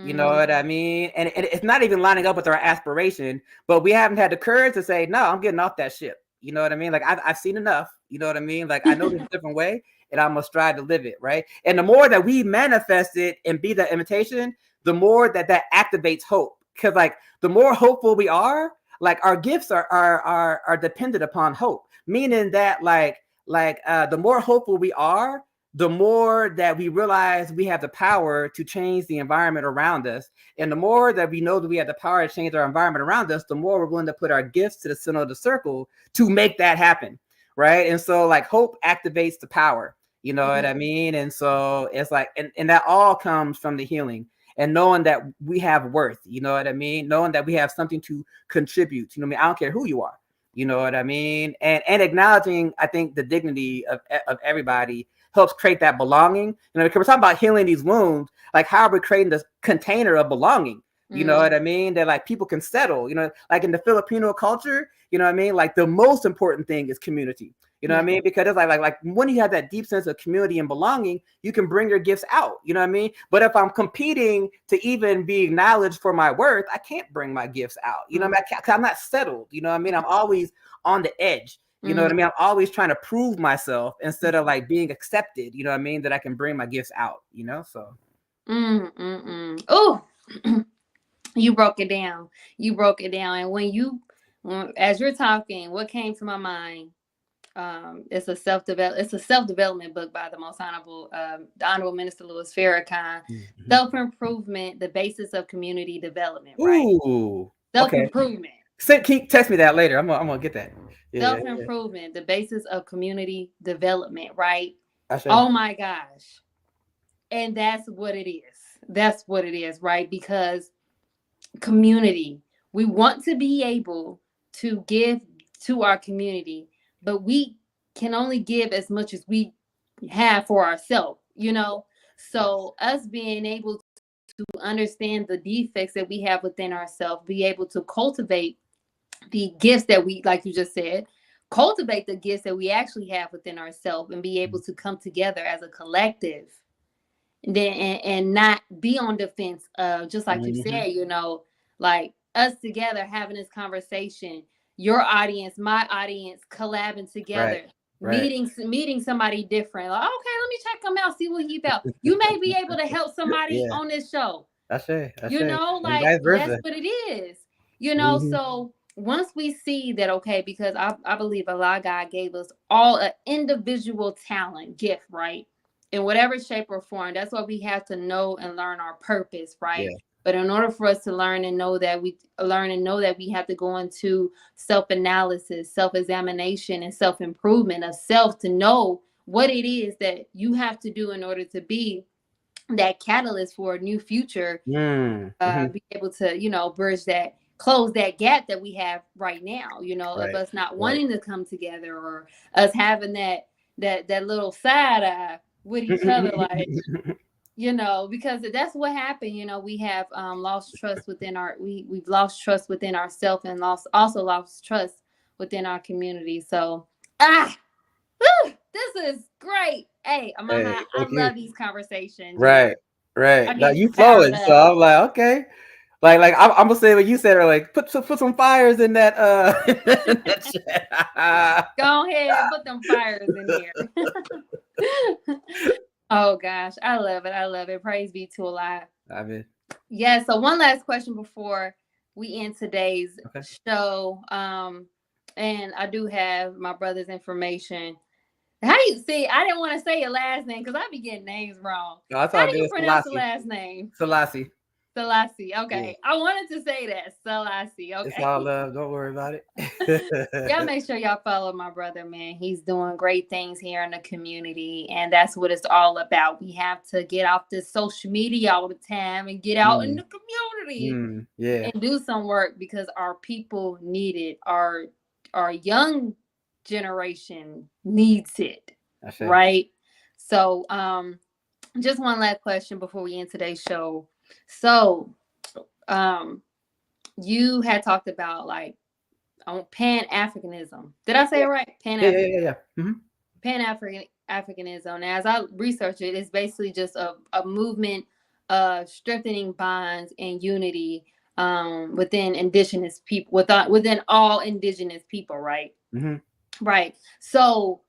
You know what I mean? And it's not even lining up with our aspiration, but we haven't had the courage to say, no, I'm getting off that ship. You know what I mean? Like I've seen enough. You know what I mean? Like I know there's a different way and I must strive to live it. Right. And the more that we manifest it and be that imitation, the more that activates hope. Because like the more hopeful we are, like our gifts are dependent upon hope, meaning that the more hopeful we are, the more that we realize we have the power to change the environment around us. And the more that we know that we have the power to change our environment around us, the more we're willing to put our gifts to the center of the circle to make that happen. Right. And so like hope activates the power. You know what I mean? And so it's like, and that all comes from the healing and knowing that we have worth. You know what I mean? Knowing that we have something to contribute. You know what I mean? I don't care who you are. You know what I mean? And acknowledging, I think, the dignity of everybody helps create that belonging. You know, because we're talking about healing these wounds, like how are we creating this container of belonging? You know what I mean? That like people can settle, you know, like in the Filipino culture, you know what I mean? Like the most important thing is community. You know what I mean? Because it's like when you have that deep sense of community and belonging, you can bring your gifts out. You know what I mean? But if I'm competing to even be acknowledged for my worth, I can't bring my gifts out. You know what I mean? I'm not settled. You know what I mean? I'm always on the edge. You know what I mean? I'm always trying to prove myself instead of like being accepted. You know what I mean? That I can bring my gifts out. You know, so. Oh, you broke it down. You broke it down. And as you're talking, what came to my mind? It's a self development book by the Honorable Minister Louis Farrakhan. Mhm. Self improvement, the basis of community development. Right. Ooh, Self okay. improvement. Keep text me that later. I'm gonna get that. Yeah, Self improvement, the basis of community development. Right. I say. Oh my gosh. And that's what it is. That's what it is. Right. Because community. We want to be able to give to our community, but we can only give as much as we have for ourselves, you know? Yes. So, us being able to understand the defects that we have within ourselves, be able to cultivate the gifts that we, like you just said, cultivate the gifts that we actually have within ourselves and be able to come together as a collective then and not be on defense just like you Mm-hmm. said, like us together having this conversation, your audience, my audience, collabing Right. together, Right. meeting somebody different, like, okay, let me check him out, see what he felt. You may be able to help somebody Yeah. on this show, I say. I say. And like vice that's versa. what it is, Hmm. so once we see that, okay, because I believe a lot, God gave us all an individual talent gift, right, in whatever shape or form. That's why we have to know and learn our purpose, right? Yeah. But in order for us to learn and know that we have to go into self-analysis, self-examination, and self-improvement of self to know what it is that you have to do in order to be that catalyst for a new future, Mm-hmm. be able to, bridge that, close that gap that we have right now, of Right. us not Right. wanting to come together, or us having that little side eye with each other, like, because that's what happened. We have lost trust within we've lost trust within ourselves, and lost trust within our community. So, this is great. Hey, Hey, Amaha, I thank you. love these conversations. Right. I Right. Now get you fired flowing, so up. I'm like, okay. Like I'm gonna say what you said, or like put some fires in that in that chat. Go ahead and put them fires in here. Oh gosh, I love it. I love it. Praise be to Allah. I mean, Yeah. So one last question before we end today's okay. show. And I do have my brother's information. How do you see? I didn't want to say your last name because I be getting names wrong. No, that's How all do you good. pronounce the Selasi. last name? Selasi. Sellassie. Yeah. Okay. I wanted to say that. Sellassie. It's Okay. all love. Don't worry about Y'all it. make sure y'all follow my brother, man. He's doing great things here in the community, and that's what it's all about. We have to get off this social media all the time and get out in Mm, the community yeah. and do some work because our people need it. Our young generation needs it, I say. right? So, just one last question before we end today's show. So, um, you had talked about like on Pan Africanism. Did I say it right? Yeah. Yeah. Yeah. Yeah. Mm-hmm. Pan Africanism. Now, as I research it, it's basically just a movement of strengthening bonds and unity within indigenous people, within all indigenous people, right? Mm-hmm. Right. So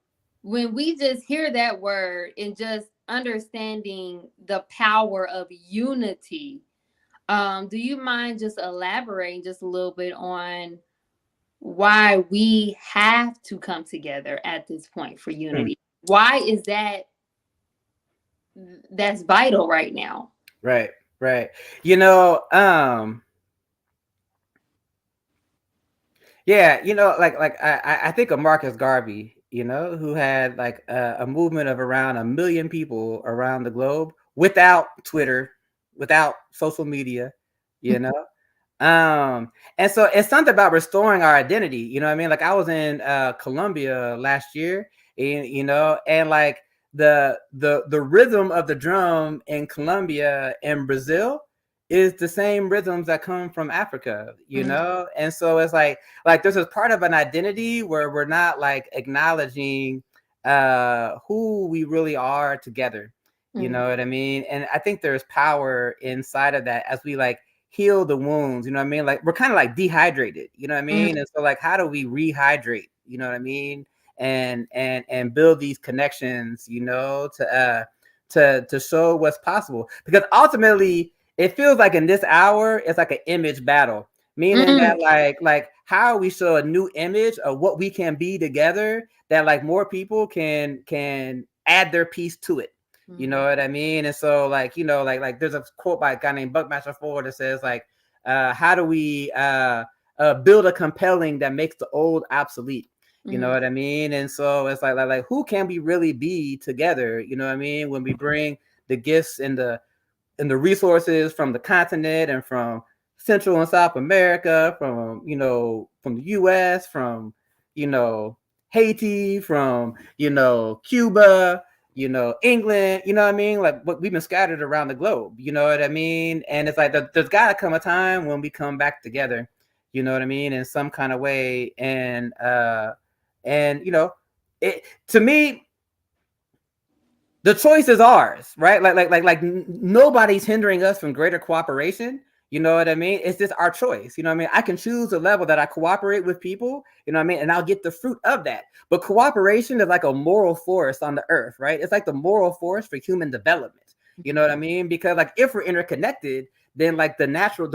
when we just hear that word and just understanding the power of unity, do you mind just elaborating just a little bit on why we have to come together at this point for Hmm. unity? Why is that's vital right now? Right. Right. You know, yeah, like I think of Marcus Garvey, who had like a movement of around 1 million people around the globe without Twitter, without social media, you know. And so it's something about restoring our identity. You know what I mean? Like I was in Colombia last year, and like the rhythm of the drum in Colombia and Brazil is the same rhythms that come from Africa, Mhm. and so it's like there's this part of an identity where we're not like acknowledging who we really are together. You Mhm. know what I mean? And I think there's power inside of that as we like heal the wounds. You know what I mean? Like we're kind of like dehydrated. You know what I mean? Mhm. And so like, how do we rehydrate? You know what I mean? And build these connections. To to show what's possible, because ultimately it feels like in this hour it's like an image battle, meaning that like how we show a new image of what we can be together, that like more people can add their piece to it. You know what I mean? And so like, like there's a quote by a guy named Buckmaster Ford that says like, how do we build a compelling that makes the old obsolete? You know what I mean? And so it's like who can we really be together? You know what I mean? When we bring the gifts and the resources from the continent and from Central and South America, from from the US, from Haiti, from Cuba, England, you know what I mean? Like what we've been scattered around the globe, you know what I mean? And it's like there's gotta come a time when we come back together, you know what I mean, in some kind of way. And it, to me, the choice is ours, right? Like nobody's hindering us from greater cooperation. You know what I mean? It's just our choice. You know what I mean? I can choose a level that I cooperate with people, you know what I mean? And I'll get the fruit of that. But cooperation is like a moral force on the earth, right? It's like the moral force for human development. You know what I mean? Because like if we're interconnected, then like the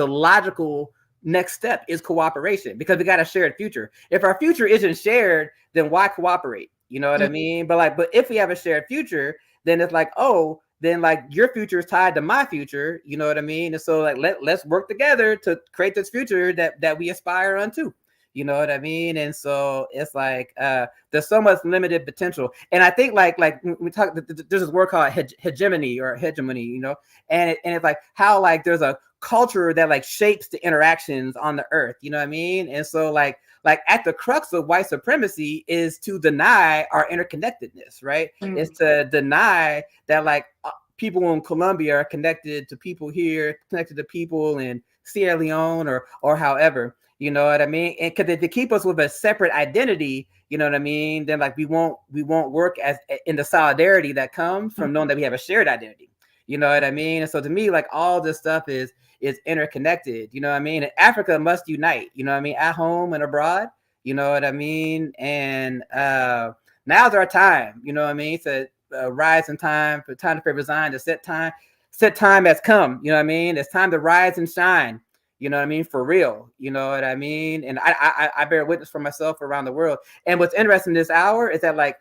logical next step is cooperation, because we got a shared future. If our future isn't shared, then why cooperate? You know what I mean? But if we have a shared future, then it's like, oh, then like your future is tied to my future. You know what I mean? And so like let's work together to create this future that we aspire unto. You know what I mean? And so it's like there's so much limited potential. And I think like we talk, there's this word called hegemony, and it's like how like there's a culture that like shapes the interactions on the earth. You know what I mean? And so like at the crux of white supremacy is to deny our interconnectedness, right? It's to deny that like people in Colombia are connected to people here, connected to people in Sierra Leone or however, you know what I mean? And because they keep us with a separate identity, you know what I mean, then like we won't work as in the solidarity that comes from knowing that we have a shared identity. You know what I mean? And so to me, like all this stuff is interconnected. You know what I mean? And Africa must unite, you know what I mean, at home and abroad. You know what I mean? And now's our time, you know what I mean, to rise in time, for time to pray resign, to set time has come, you know what I mean? It's time to rise and shine, you know what I mean, for real, you know what I mean? And I bear witness for myself around the world. And what's interesting this hour is that like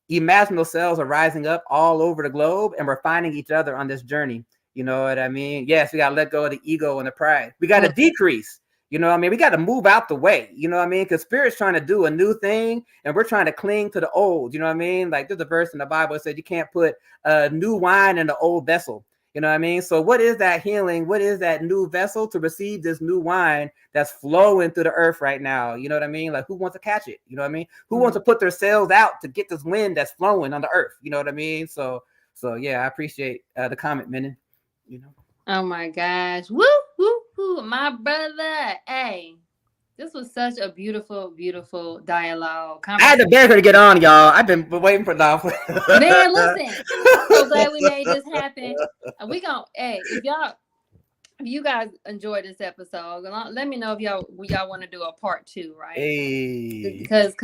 imaginal cells are rising up all over the globe, and we're finding each other on this journey. You know what I mean? Yes, we got to let go of the ego and the pride. We got to decrease. You know what I mean? We got to move out the way. You know what I mean? Because Spirit's trying to do a new thing, and we're trying to cling to the old. You know what I mean? Like there's a verse in the Bible that says you can't put new wine in the old vessel. You know what I mean? So what is that healing? What is that new vessel to receive this new wine that's flowing through the earth right now? You know what I mean? Like who wants to catch it? You know what I mean? Who wants to put their sails out to get this wind that's flowing on the earth? You know what I mean? So yeah, I appreciate the comment, Menon. You know. Oh my gosh. Woo, woo, woo. My brother. Hey, this was such a beautiful, beautiful dialogue. I had to beg her to get on, y'all. I've been waiting for that. Man, listen. I'm so glad we made this happen. We gonna, hey, if you guys enjoyed this episode, let me know if y'all want to do a part 2, right? Hey. Because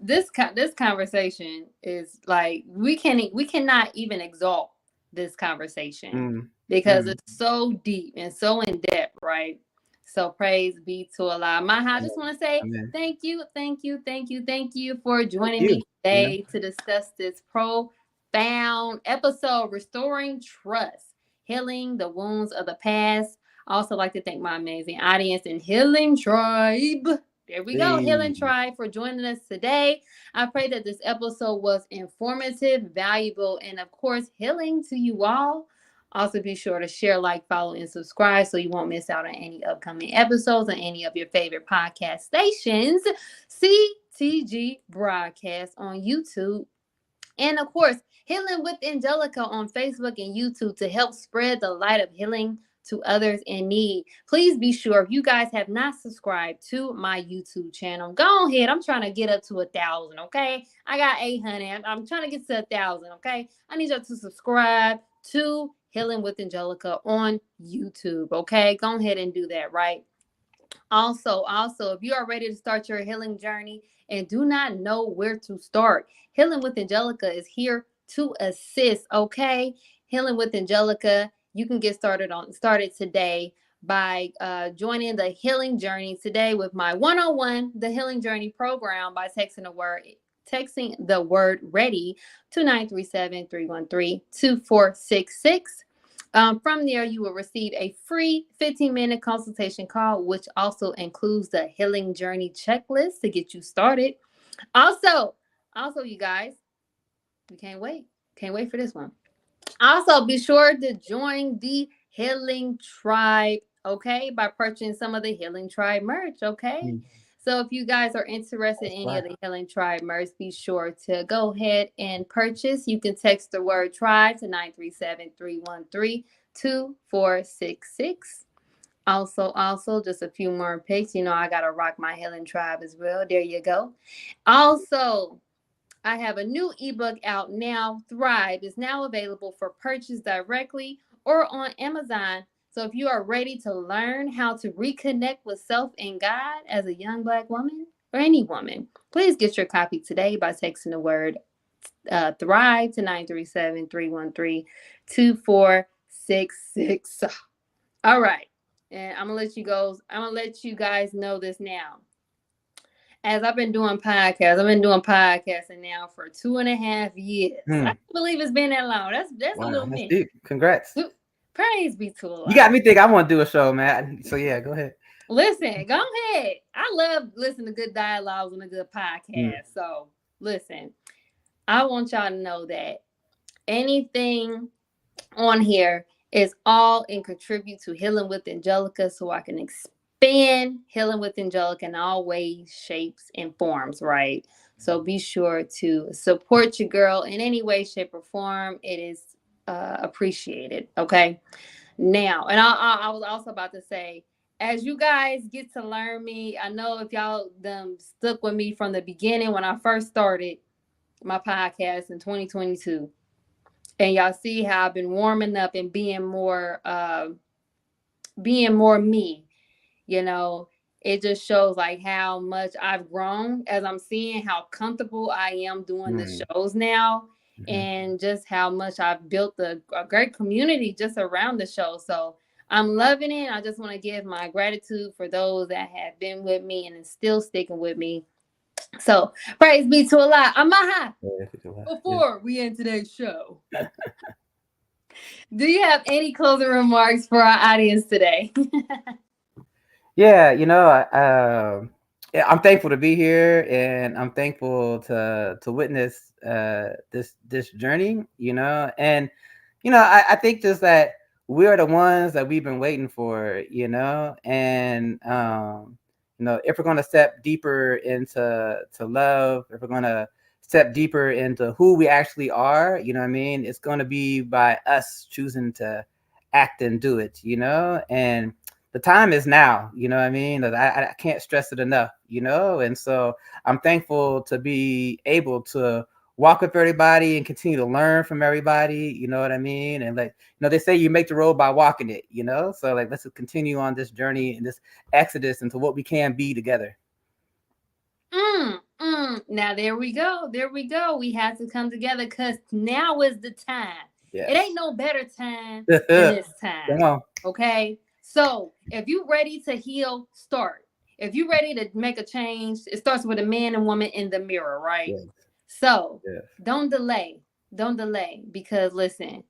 this conversation is like we cannot even exalt this conversation because it's so deep and so in depth, right? So praise be to Allah. Maha, I just want to say thank you for joining me today to discuss this profound episode, Restoring Trust, Healing the Wounds of the Past. I also like to thank my amazing audience and Healing Tribe. There we go, Healing Tribe, for joining us today. I pray that this episode was informative, valuable, and of course, healing to you all. Also, be sure to share, like, follow, and subscribe so you won't miss out on any upcoming episodes on any of your favorite podcast stations. CTG Broadcast on YouTube. And of course, Healing with Angelica on Facebook and YouTube to help spread the light of healing to others in need. Please be sure, if you guys have not subscribed to my YouTube channel, go ahead. I'm trying to get up to 1,000, okay? I got 800. I'm trying to get to 1,000, okay? I need y'all to subscribe to Healing with Angelica on YouTube, okay? Go ahead and do that, right? Also, if you are ready to start your healing journey and do not know where to start, Healing with Angelica is here to assist, okay? Healing with Angelica. You can get started today by joining the Healing Journey today with my one-on-one, the Healing Journey program, by texting the word ready to 937-313-2466. From there, you will receive a free 15-minute consultation call, which also includes the Healing Journey checklist to get you started. Also, you guys, we can't wait. Can't wait for this one. Also, be sure to join the Healing Tribe, okay, by purchasing some of the Healing Tribe merch, okay? So if you guys are interested in any of the Healing Tribe merch, be sure to go ahead and purchase. You can text the word tribe to 937-313-2466. Also, just a few more picks. I got to rock my Healing Tribe as well. There you go. Also, I have a new ebook out now. Thrive is now available for purchase directly or on Amazon. So if you are ready to learn how to reconnect with self and God as a young Black woman or any woman, please get your copy today by texting the word Thrive to 937-313-2466. All right. And I'm going to let you guys know this now. As I've been doing podcasting now for 2.5 years. I can't believe it's been that long. That's a little minute. Deep. Congrats. Praise be to Allah. You got me thinking I want to do a show, man. So yeah, go ahead. Listen, go ahead. I love listening to good dialogues and a good podcast. So listen, I want y'all to know that anything on here is all and contribute to Healing with Angelica, so I can expand Healing with Angelica in all ways, shapes, and forms, right? So be sure to support your girl in any way, shape, or form. It is appreciated, okay? Now, and I was also about to say, as you guys get to learn me, I know if y'all stuck with me from the beginning when I first started my podcast in 2022, and y'all see how I've been warming up and being more me, it just shows like how much I've grown as I'm seeing how comfortable I am doing the shows now, and just how much I've built a great community just around the show. So I'm loving it. I just want to give my gratitude for those that have been with me and is still sticking with me. So praise be to Allah. Amaha. Before we end today's show, do you have any closing remarks for our audience today? Yeah, I'm thankful to be here, and I'm thankful to witness this journey. And I think just that we are the ones that we've been waiting for. And if we're going to step deeper into love, if we're going to step deeper into who we actually are, it's going to be by us choosing to act and do it. And the time is now, I can't stress it enough, and so I'm thankful to be able to walk with everybody and continue to learn from everybody, you know what I mean? And they say you make the road by walking it, so let's continue on this journey and this exodus into what we can be together. Now there we go. We have to come together because now is the time. Yes. It ain't no better time than this time. Come on. Okay. So if you're ready to heal, start. If you're ready to make a change, it starts with a man and woman in the mirror, right? Yes. So don't delay. Because listen,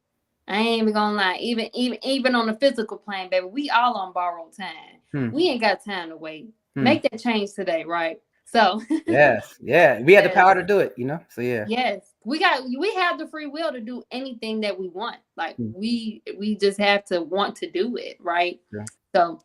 I ain't even gonna lie. Even on the physical plane, baby, we all on borrowed time. We ain't got time to wait. Make that change today, right? So yes, we have the power to do it, So yes, we have the free will to do anything that we want. Like we just have to want to do it, right? Yeah. So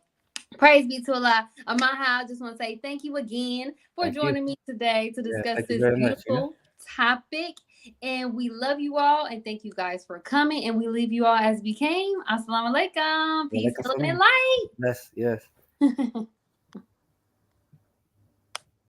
praise be to Allah. Amaha, I just want to say thank you again for joining me today to discuss this beautiful topic. And we love you all, and thank you guys for coming. And we leave you all as we came. Assalamu alaikum. Peace, love, and light. Yes.